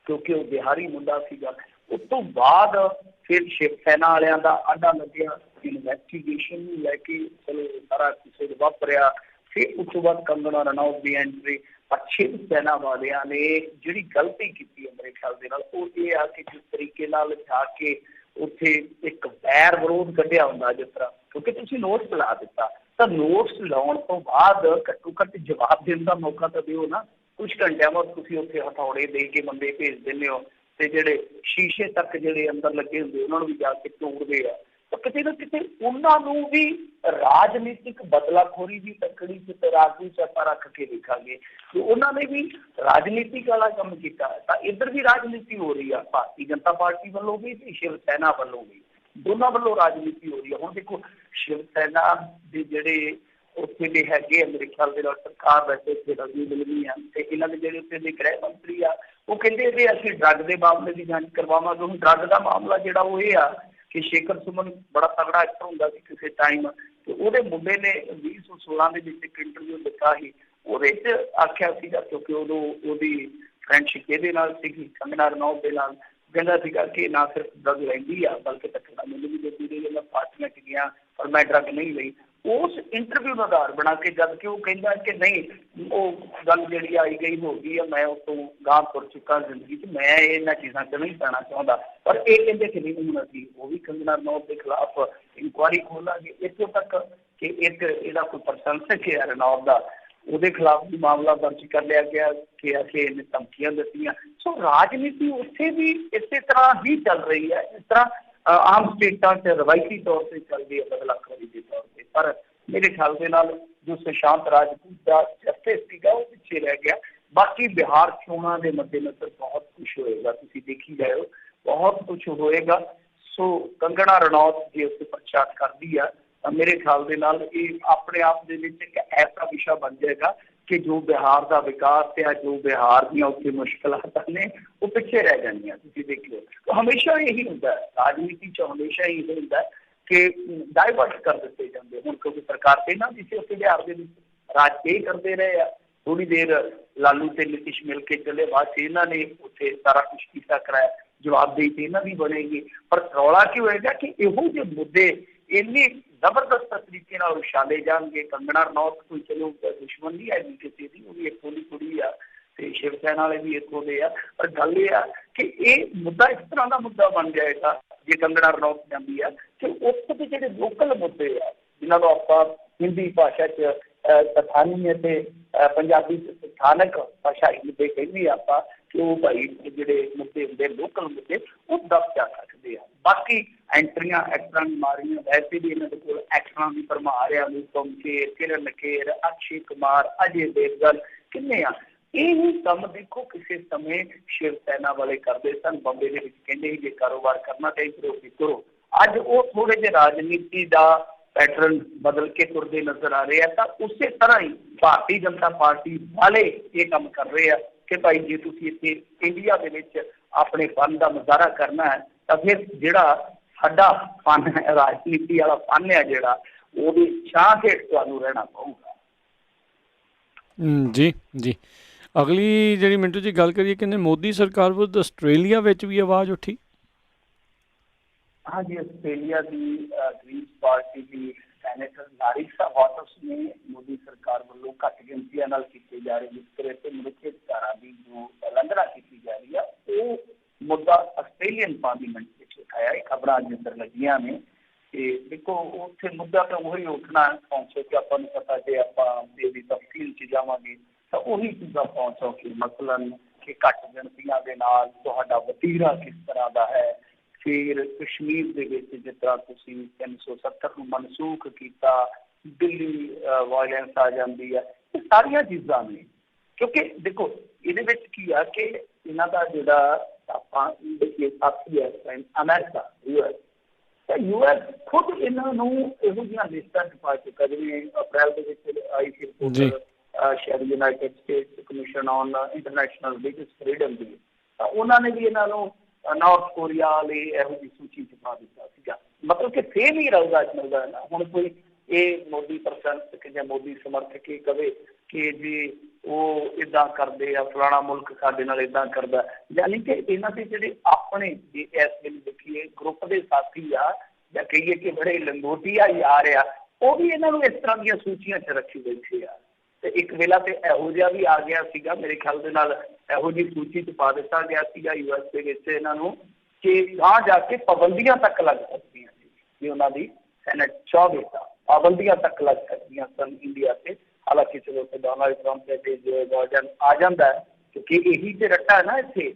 [SPEAKER 3] ਕਿਉਂਕਿ ਉਹ ਬਿਹਾਰੀ ਮੁੰਡਾ ਸੀਗਾ। ਉਸ ਤੋਂ ਬਾਅਦ ਫਿਰ ਸ਼ਿਵ ਸੈਨਾ ਵਾਲਿਆਂ ਦਾ ਆਡਾ ਲੱਗਿਆ, ਇਨਵੈਸਟੀਗੇਸ਼ਨ ਨੂੰ ਲੈ ਕੇ ਚਲੋ ਸਾਰਾ ਕਿਸੇ ਦਾ ਵਾਪਰਿਆ। ਫਿਰ ਉਸ ਤੋਂ ਬਾਅਦ ਕੰਗਨਾ ਰਣੌਤ ਦੀ ਐਂਟਰੀ। ਪਰ ਸ਼ਿਵ ਸੈਨਾ ਵਾਲਿਆਂ ਨੇ ਜਿਹੜੀ ਗਲਤੀ ਕੀਤੀ ਹੈ ਮੇਰੇ ਖਿਆਲ ਦੇ ਨਾਲ, ਉਹ ਇਹ ਆ ਕਿ ਜਿਸ ਤਰੀਕੇ ਨਾਲ ਜਾ ਕੇ ਉੱਥੇ ਇੱਕ ਵੈਰ ਵਿਰੋਧ ਕੱਢਿਆ ਹੁੰਦਾ, ਜਿਸ ਤਰ੍ਹਾਂ, ਕਿਉਂਕਿ ਤੁਸੀਂ ਨੋਟਸ ਲਾ ਦਿੱਤਾ, ਤਾਂ ਨੋਟਸ ਲਾਉਣ ਤੋਂ ਬਾਅਦ ਘੱਟੋ ਘੱਟ ਜਵਾਬ ਦੇਣ ਦਾ ਮੌਕਾ ਤਾਂ ਦਿਓ ਨਾ। ਕੁਝ ਘੰਟਿਆਂ ਬਾਅਦ ਤੁਸੀਂ ਉੱਥੇ ਹਥੌੜੇ ਦੇ ਕੇ ਬੰਦੇ ਭੇਜ ਦਿੰਦੇ ਹੋ, ਤੇ ਜਿਹੜੇ ਸ਼ੀਸ਼ੇ ਤੱਕ ਜਿਹੜੇ ਅੰਦਰ ਲੱਗੇ ਹੁੰਦੇ ਉਹਨਾਂ ਨੂੰ ਵੀ ਜਾ ਕੇ ਤੋੜਦੇ ਆ। ਤਾਂ ਕਿਤੇ ਨਾ ਕਿਤੇ ਉਹਨਾਂ ਨੂੰ ਵੀ ਰਾਜਨੀਤਿਕ ਬਦਲਾਖੋਰੀ ਦੀ ਤੱਕੜੀ ਚ ਤਰਾਜ਼ੂ ਚ ਆਪਾਂ ਰੱਖ ਕੇ ਦੇਖਾਂਗੇ ਕਿ ਉਹਨਾਂ ਨੇ ਵੀ ਰਾਜਨੀਤਿਕ ਵਾਲਾ ਕੰਮ ਕੀਤਾ। ਤਾਂ ਇੱਧਰ ਵੀ ਰਾਜਨੀਤੀ ਹੋ ਰਹੀ ਆ, ਭਾਰਤੀ ਜਨਤਾ ਪਾਰਟੀ ਵੱਲੋਂ ਵੀ ਤੇ ਸ਼ਿਵ ਸੈਨਾ ਵੱਲੋਂ ਵੀ, ਦੋਨਾਂ ਵੱਲੋਂ ਰਾਜਨੀਤੀ ਹੋ ਰਹੀ ਹੈ। ਹੁਣ ਦੇਖੋ, ਸ਼ਿਵ ਸੈਨਾ ਦੇ ਜਿਹੜੇ ਉੱਥੇ ਦੇ ਹੈਗੇ ਆ, ਮੇਰੇ ਖਿਆਲ ਦੇ ਨਾਲ ਸਰਕਾਰ ਵੈਸੇ ਉੱਥੇ ਰਲਵੀਂ ਮਿਲਵੀਂ ਆ, ਤੇ ਇਹਨਾਂ ਦੇ ਜਿਹੜੇ ਉੱਥੇ ਦੇ ਗ੍ਰਹਿ ਮੰਤਰੀ ਆ ਉਹ ਕਹਿੰਦੇ ਵੀ ਅਸੀਂ ਡਰੱਗ ਦੇ ਮਾਮਲੇ ਦੀ ਜਾਂਚ ਕਰਵਾਵਾਂਗੇ। ਹੁਣ ਡਰੱਗ ਦਾ ਮਾਮਲਾ ਜਿਹੜਾ ਉਹ ਇਹ ਆ ਕਿ ਸ਼ੇਖਰ ਸੁਮਨ ਬੜਾ ਤਗੜਾ ਐਕਟਰ ਹੁੰਦਾ ਸੀ ਕਿਸੇ ਟਾਈਮ, ਤੇ ਉਹਦੇ ਮੁੰਡੇ ਨੇ 2016 ਦੇ ਵਿੱਚ ਇੱਕ ਇੰਟਰਵਿਊ ਦਿੱਤਾ ਸੀ, ਉਹਦੇ 'ਚ ਆਖਿਆ ਸੀਗਾ, ਕਿਉਂਕਿ ਉਦੋਂ ਉਹਦੀ ਫਰੈਂਡਸ਼ਿਪ ਇਹਦੇ ਨਾਲ ਸੀਗੀ ਕੰਗਨਾ ਰਣੌਤ ਦੇ ਨਾਲ, ਕਹਿੰਦਾ ਸੀਗਾ ਕਿ ਨਾ ਸਿਰਫ ਡਰੱਗ ਲੈਂਦੀ ਆ ਬਲਕਿ ਧੱਕਾ ਮੈਨੂੰ ਵੀ ਦਿੱਤੀ ਰਹੀ, ਮੈਂ ਪਾਰਟੀਆਂ 'ਚ ਗਿਆ ਪਰ ਮੈਂ ਡਰੱਗ ਨਹੀਂ ਲਈ। ਉਸ ਇੰਟਰਵਿਊ ਦਾ ਆਧਾਰ ਬਣਾ ਕੇ ਜਦ ਕਿ ਉਹ ਕਹਿੰਦਾ ਕਿ ਨਹੀਂ, ਉਹ ਗੱਲ ਜਿਹੜੀ ਆਈ ਗਈ ਹੋ ਗਈ ਆ, ਮੈਂ ਉਸ ਤੋਂ ਗਾਂਹ ਤੁਰ ਚੁੱਕਾ ਜ਼ਿੰਦਗੀ 'ਚ, ਮੈਂ ਇਹਨਾਂ ਚੀਜ਼ਾਂ 'ਚ ਨਹੀਂ ਪੈਣਾ ਚਾਹੁੰਦਾ। ਪਰ ਇਹ ਕਹਿੰਦੇ ਕਿ ਨਹੀਂ ਹੋਣਾ ਸੀ, ਉਹ ਵੀ ਕੰਗਨਾ ਰਣੌਤ ਦੇ ਖਿਲਾਫ ਇਨਕੁਆਇਰੀ ਖੋਲਾਂਗੇ। ਇੱਥੋਂ ਤੱਕ ਕਿ ਇੱਕ ਇਹਦਾ ਕੋਈ ਪ੍ਰਸ਼ੰਸਕ ਹੈ ਰਣੌਤ ਦਾ, ਉਹਦੇ ਖਿਲਾਫ ਵੀ ਮਾਮਲਾ ਦਰਜ ਕਰ ਲਿਆ ਗਿਆ ਕਿ ਅਸੀਂ ਇਹਨੇ ਧਮਕੀਆਂ ਦਿੱਤੀਆਂ। ਸੋ ਰਾਜਨੀਤੀ ਉੱਥੇ ਵੀ ਇਸੇ ਤਰ੍ਹਾਂ ਹੀ ਚੱਲ ਰਹੀ ਹੈ, ਇਸ ਤਰ੍ਹਾਂ ਆਮ ਸਟੇਟਾਂ 'ਚ ਰਵਾਇਤੀ ਤੌਰ ਤੇ ਚੱਲਦੀ ਹੈ ਬਦਲਾਖੋਰੀ ਦੇ ਤੌਰ ਤੇ। ਪਰ ਮੇਰੇ ਖਿਆਲ ਦੇ ਨਾਲ ਜੋ ਸੁਸ਼ਾਂਤ ਰਾਜਪੂਤ ਦਾ ਜਸਟਿਸ ਸੀਗਾ ਉਹ ਪਿੱਛੇ ਰਹਿ ਗਿਆ। ਬਾਕੀ ਬਿਹਾਰ ਚੋਣਾਂ ਦੇ ਮੱਦੇਨਜ਼ਰ ਬਹੁਤ ਕੁਛ ਹੋਏਗਾ, ਤੁਸੀਂ ਦੇਖੀ ਜਾਇਓ, ਬਹੁਤ ਕੁਛ ਹੋਏਗਾ। ਸੋ ਕੰਗਨਾ ਰਣੌਤ ਜੇ ਉੱਥੇ ਪ੍ਰਚਾਰ ਕਰਦੀ ਆ ਤਾਂ ਮੇਰੇ ਖਿਆਲ ਦੇ ਨਾਲ ਇਹ ਆਪਣੇ ਆਪ ਦੇ ਵਿੱਚ ਇੱਕ ਐਸਾ ਵਿਸ਼ਾ ਬਣ ਜਾਏਗਾ ਕਿ ਜੋ ਬਿਹਾਰ ਦਾ ਵਿਕਾਸ ਹੈ, ਜੋ ਬਿਹਾਰ ਦੀਆਂ ਉੱਥੇ ਮੁਸ਼ਕਲਾਤਾਂ ਨੇ ਉਹ ਪਿੱਛੇ ਰਹਿ ਜਾਣਗੀਆਂ। ਤੁਸੀਂ ਦੇਖਿਓ, ਹਮੇਸ਼ਾ ਇਹੀ ਹੁੰਦਾ ਹੈ ਰਾਜਨੀਤੀ 'ਚ, ਹਮੇਸ਼ਾ ਹੀ ਇਹ ਹੁੰਦਾ ਕਿ ਡਾਇਵਰਟ ਕਰ ਦਿੱਤੇ ਜਾਂਦੇ। ਹੁਣ ਕਿਉਂਕਿ ਸਰਕਾਰ ਤੇ ਨਾ ਜਿੱਥੇ ਉੱਥੇ ਬਿਹਾਰ ਦੇ ਵਿੱਚ ਰਾਜ ਇਹ ਕਰਦੇ ਰਹੇ ਆ, ਥੋੜੀ ਦੇਰ ਲਾਲੂ ਤੇ ਨਿਤਿਸ਼ ਮਿਲ ਕੇ ਚੱਲੇ, ਬਾਅਦ 'ਚ ਇਹਨਾਂ ਨੇ ਉੱਥੇ ਸਾਰਾ ਕੁਛ ਕੀਤਾ ਕਰਾਇਆ, ਜਵਾਬਦੇਹੀ ਤੇ ਇਹਨਾਂ ਦੀ ਬਣੇਗੀ। ਪਰ ਰੌਲਾ ਕੀ ਹੋਏਗਾ ਕਿ ਇਹੋ ਜਿਹੇ ਮੁੱਦੇ ਇੰਨੇ ਜ਼ਬਰਦਸਤ ਤਰੀਕੇ ਨਾਲ ਉਛਾਲੇ ਜਾਣਗੇ। ਕੰਗਨਾ ਰਣੌਤ ਕੋਈ ਚਲੋ ਦੁਸ਼ਮਣ ਨਹੀਂ ਹੈ ਕਿਸੇ ਦੀ, ਉਹ ਵੀ ਇੱਥੋਂ ਦੀ ਕੁੜੀ ਆ ਤੇ ਸ਼ਿਵ ਸੈਨਾ ਵਾਲੇ ਵੀ ਇੱਥੋਂ ਦੇ ਆ। ਪਰ ਗੱਲ ਇਹ ਆ ਕਿ ਇਹ ਮੁੱਦਾ ਇਸ ਤਰ੍ਹਾਂ ਦਾ ਮੁੱਦਾ ਬਣ ਜਾਏਗਾ ਜੇ ਕੰਗਣਾ ਰਣੌਤ ਜਾਂਦੀ ਆ, ਕਿ ਉੱਥੇ ਦੇ ਜਿਹੜੇ ਲੋਕਲ ਮੁੱਦੇ ਆ ਜਿਨ੍ਹਾਂ ਨੂੰ ਆਪਾਂ ਹਿੰਦੀ ਭਾਸ਼ਾ 'ਚ ਸਥਾਨੀ ਅਤੇ ਪੰਜਾਬੀ ਸਥਾਨਕ ਭਾਸ਼ਾਈ ਮੁੱਦੇ ਕਹਿੰਦੇ ਆਪਾਂ, ਕਿ ਉਹ ਭਾਈ ਜਿਹੜੇ ਮੁੱਦੇ ਹੁੰਦੇ ਲੋਕਲ ਮੁੱਦੇ ਉਹ ਦੱਸ ਜਾ ਸਕਦੇ ਆ। ਬਾਕੀ ਐਂਟਰੀਆਂ ਐਕਟਰਾਂ ਨੂੰ ਮਾਰੀਆਂ, ਵੈਸੇ ਵੀ ਇਹਨਾਂ ਦੇ ਕੋਲ ਐਕਟਰਾਂ ਦੀ ਭਰਮਾਰ ਆ, ਅਨੁਪਮ ਖੇਰ, ਕਿਰਨ ਖੇਰ, ਅਕਸ਼ੇ ਕੁਮਾਰ, ਅਜੇ ਦੇਵਗਨ, ਕਿੰਨੇ ਆ। ਇਹ ਹੀ ਕੰਮ ਦੇਖੋ ਕਿਸੇ ਸਮੇਂ ਸ਼ਿਵ ਸੈਨਾ ਵਾਲੇ ਕਰਦੇ ਸਨ, ਬੰਬੇ ਦੇ ਵਿੱਚ ਕਹਿੰਦੇ ਸੀ ਜੇ ਕਾਰੋਬਾਰ ਕਰਨਾ ਤਾਂ ਵਿਰੋਧੀ ਕਰੋ। ਅੱਜ ਉਹ ਥੋੜੇ ਜਿਹੇ ਰਾਜਨੀਤੀ ਦਾ ਪੈਟਰਨ ਬਦਲ ਕੇ ਤੁਰਦੇ ਨਜ਼ਰ ਆ ਰਹੇ ਆ। ਤਾਂ ਉਸੇ ਤਰ੍ਹਾਂ ਹੀ ਭਾਰਤੀ ਜਨਤਾ ਪਾਰਟੀ ਵਾਲੇ ਇਹ ਕੰਮ ਕਰ ਰਹੇ ਆ ਕਿ ਭਾਈ ਜੇ ਤੁਸੀਂ ਇੱਥੇ ਇੰਡੀਆ ਦੇ ਵਿੱਚ ਆਪਣੇ ਫਨ ਦਾ ਮੁਜ਼ਾਹਰਾ ਕਰਨਾ ਹੈ ਤਾਂ ਫਿਰ ਜਿਹੜਾ ਸਾਡਾ ਫਨ ਹੈ, ਰਾਜਨੀਤੀ ਵਾਲਾ ਫਨ ਹੈ ਜਿਹੜਾ, ਉਹਦੀ ਛਾਂ ਹੇਠ ਤੁਹਾਨੂੰ ਰਹਿਣਾ ਪਊਗਾ।
[SPEAKER 1] ਜੀ ਜੀ, ਅਗਲੀ ਜਿਹੜੀ ਮਿੰਟੂ ਜੀ ਗੱਲ ਕਰੀਏ, ਕਹਿੰਦੇ ਮੋਦੀ ਸਰਕਾਰ ਵਿਰੁੱਧ ਆਸਟ੍ਰੇਲੀਆ ਵਿੱਚ ਵੀ ਆਵਾਜ਼ ਉੱਠੀ।
[SPEAKER 3] ਹਾਂਜੀ, ਆਸਟ੍ਰੇਲੀਆ ਦੀ ਗ੍ਰੀਨਸ ਪਾਰਟੀ ਦੀ ਸੈਨੇਟਰ ਲਾਰਿਸਾ ਵਾਟਰਸ ਨੇ ਮੋਦੀ ਸਰਕਾਰ ਵੱਲੋਂ ਘੱਟ ਗਿਣਤੀਆਂ ਨਾਲ ਕੀਤੇ ਜਾ ਰਹੇ ਵਿਤਕਰੇ ਤੇ ਮਨੁੱਖੀ ਅਧਿਕਾਰਾਂ ਦੀ ਜੋ ਉਲੰਘਣਾ ਕੀਤੀ ਜਾ ਰਹੀ ਆ, ਉਹ ਮੁੱਦਾ ਆਸਟ੍ਰੇਲੀਅਨ ਪਾਰਲੀਮੈਂਟ ਵਿੱਚ ਉਠਾਇਆ। ਇਹ ਖਬਰਾਂ ਅੱਜ ਅੰਦਰ ਲੱਗੀਆਂ ਨੇ ਤੇ ਦੇਖੋ ਉੱਥੇ ਮੁੱਦਾ ਤਾਂ ਉਹੀ ਉੱਠਣਾ ਪਹੁੰਚੋ ਕਿ ਆਪਾਂ ਨੂੰ ਪਤਾ, ਜੇ ਆਪਾਂ ਇਹਦੀ ਤਫਸੀਲ 'ਚ ਜਾਵਾਂਗੇ ਤਾਂ ਉਹੀ ਚੀਜ਼ਾਂ ਪਹੁੰਚੋ ਕਿ ਮਸਲਨ ਕਿ ਘੱਟ ਗਿਣਤੀਆਂ ਦੇ ਨਾਲ ਤੁਹਾਡਾ ਵਤੀਰਾ ਕਿਸ ਤਰ੍ਹਾਂ ਦਾ ਹੈ। ਫਿਰ ਕਸ਼ਮੀਰ ਦੇ ਵਿੱਚ ਜਿਸ ਤਰ੍ਹਾਂ ਤੁਸੀਂ 370 ਨੂੰ ਮਨਸੂਖ ਕੀਤਾ, ਦਿੱਲੀ ਵਾਇਲੈਂਸ ਆ ਜਾਂਦੀ ਹੈ, ਇਹ ਸਾਰੀਆਂ ਚੀਜ਼ਾਂ ਨੇ। ਕਿਉਂਕਿ ਦੇਖੋ ਇਹਦੇ ਵਿੱਚ ਕੀ ਆ ਕਿ ਇਹਨਾਂ ਦਾ ਜਿਹੜਾ ਆਪਾਂ ਦੇਖੀਏ ਸਾਥੀ ਹੈ ਅਮਰੀਕਾ, US ਖੁਦ ਇਹਨਾਂ ਨੂੰ ਇਹੋ ਜਿਹੀਆਂ ਲਿਸਟਾਂ 'ਚ ਪਾ ਚੁੱਕਾ। ਜਿਵੇਂ ਅਪ੍ਰੈਲ ਦੇ ਵਿੱਚ ਆਈ ਸੀ ਰਿਪੋਰਟ ਸ਼ਾਇਦ United States commission on international religious freedom ਦੀ, ਤਾਂ ਉਹਨਾਂ ਨੇ ਵੀ ਇਹਨਾਂ ਨੂੰ ਨਾਰਥ ਕੋਰੀਆ ਲਈ ਇਹੋ ਜਿਹੀ ਸੂਚੀ 'ਚ ਪਾ ਦਿੱਤਾ ਸੀਗਾ। ਮਤਲਬ ਕਿ ਸੇਮ ਹੀ ਰਹੂਗਾ ਮਿਲਦਾ ਨਾ। ਹੁਣ ਕੋਈ ਇਹ ਮੋਦੀ ਪ੍ਰਸ਼ੰਸਕ ਜਾਂ ਮੋਦੀ ਸਮਰਥਕ ਇਹ ਕਵੇ ਕਿ ਜੀ ਉਹ ਇੱਦਾਂ ਕਰਦੇ ਆ, ਫਲਾਣਾ ਮੁਲਕ ਸਾਡੇ ਨਾਲ ਇੱਦਾਂ ਕਰਦਾ, ਯਾਨੀ ਕਿ ਇਹਨਾਂ ਦੇ ਜਿਹੜੇ ਆਪਣੇ ਜੇ ਇਸ ਵੇਲੇ ਦੇਖੀਏ ਗਰੁੱਪ ਦੇ ਸਾਥੀ ਆ ਜਾਂ ਕਹੀਏ ਕਿ ਬੜੇ ਲੰਗੋਟੀਆ ਯਾਰ ਆ, ਉਹ ਵੀ ਇਹਨਾਂ ਨੂੰ ਇਸ ਤਰ੍ਹਾਂ ਦੀਆਂ ਸੂਚੀਆਂ 'ਚ ਰੱਖੀ ਬੈਠੇ ਆ। ਤੇ ਇੱਕ ਵੇਲਾ ਤੇ ਇਹੋ ਜਿਹਾ ਵੀ ਆ ਗਿਆ ਸੀਗਾ, ਮੇਰੇ ਖਿਆਲ ਦੇ ਨਾਲ ਇਹੋ ਜਿਹੀ ਸੂਚੀ 'ਚ ਪਾ ਦਿੱਤਾ ਗਿਆ ਸੀਗਾ US ਦੇ ਵਿੱਚ ਇਹਨਾਂ ਨੂੰ ਕਿ ਗਾਂਹ ਜਾ ਕੇ ਪਾਬੰਦੀਆਂ ਤੱਕ ਲੱਗ ਸਕਦੀਆਂ ਸੀ, ਜੇ ਉਹਨਾਂ ਦੀ ਸੈਨੇਟ ਚਾਹੇ ਤਾਂ ਪਾਬੰਦੀਆਂ ਤੱਕ ਲੱਗ ਸਕਦੀਆਂ ਸਨ ਇੰਡੀਆ ਤੇ। ਹਾਲਾਂਕਿ ਚਲੋ ਡੋਨਾਲਡ ਟਰੰਪ ਤੇ ਜੋ ਬਾਈਡਨ ਆ ਜਾਂਦਾ ਹੈ, ਕਿਉਂਕਿ ਇਹੀ ਤੇ ਰੱਟਾ ਹੈ ਨਾ, ਇੱਥੇ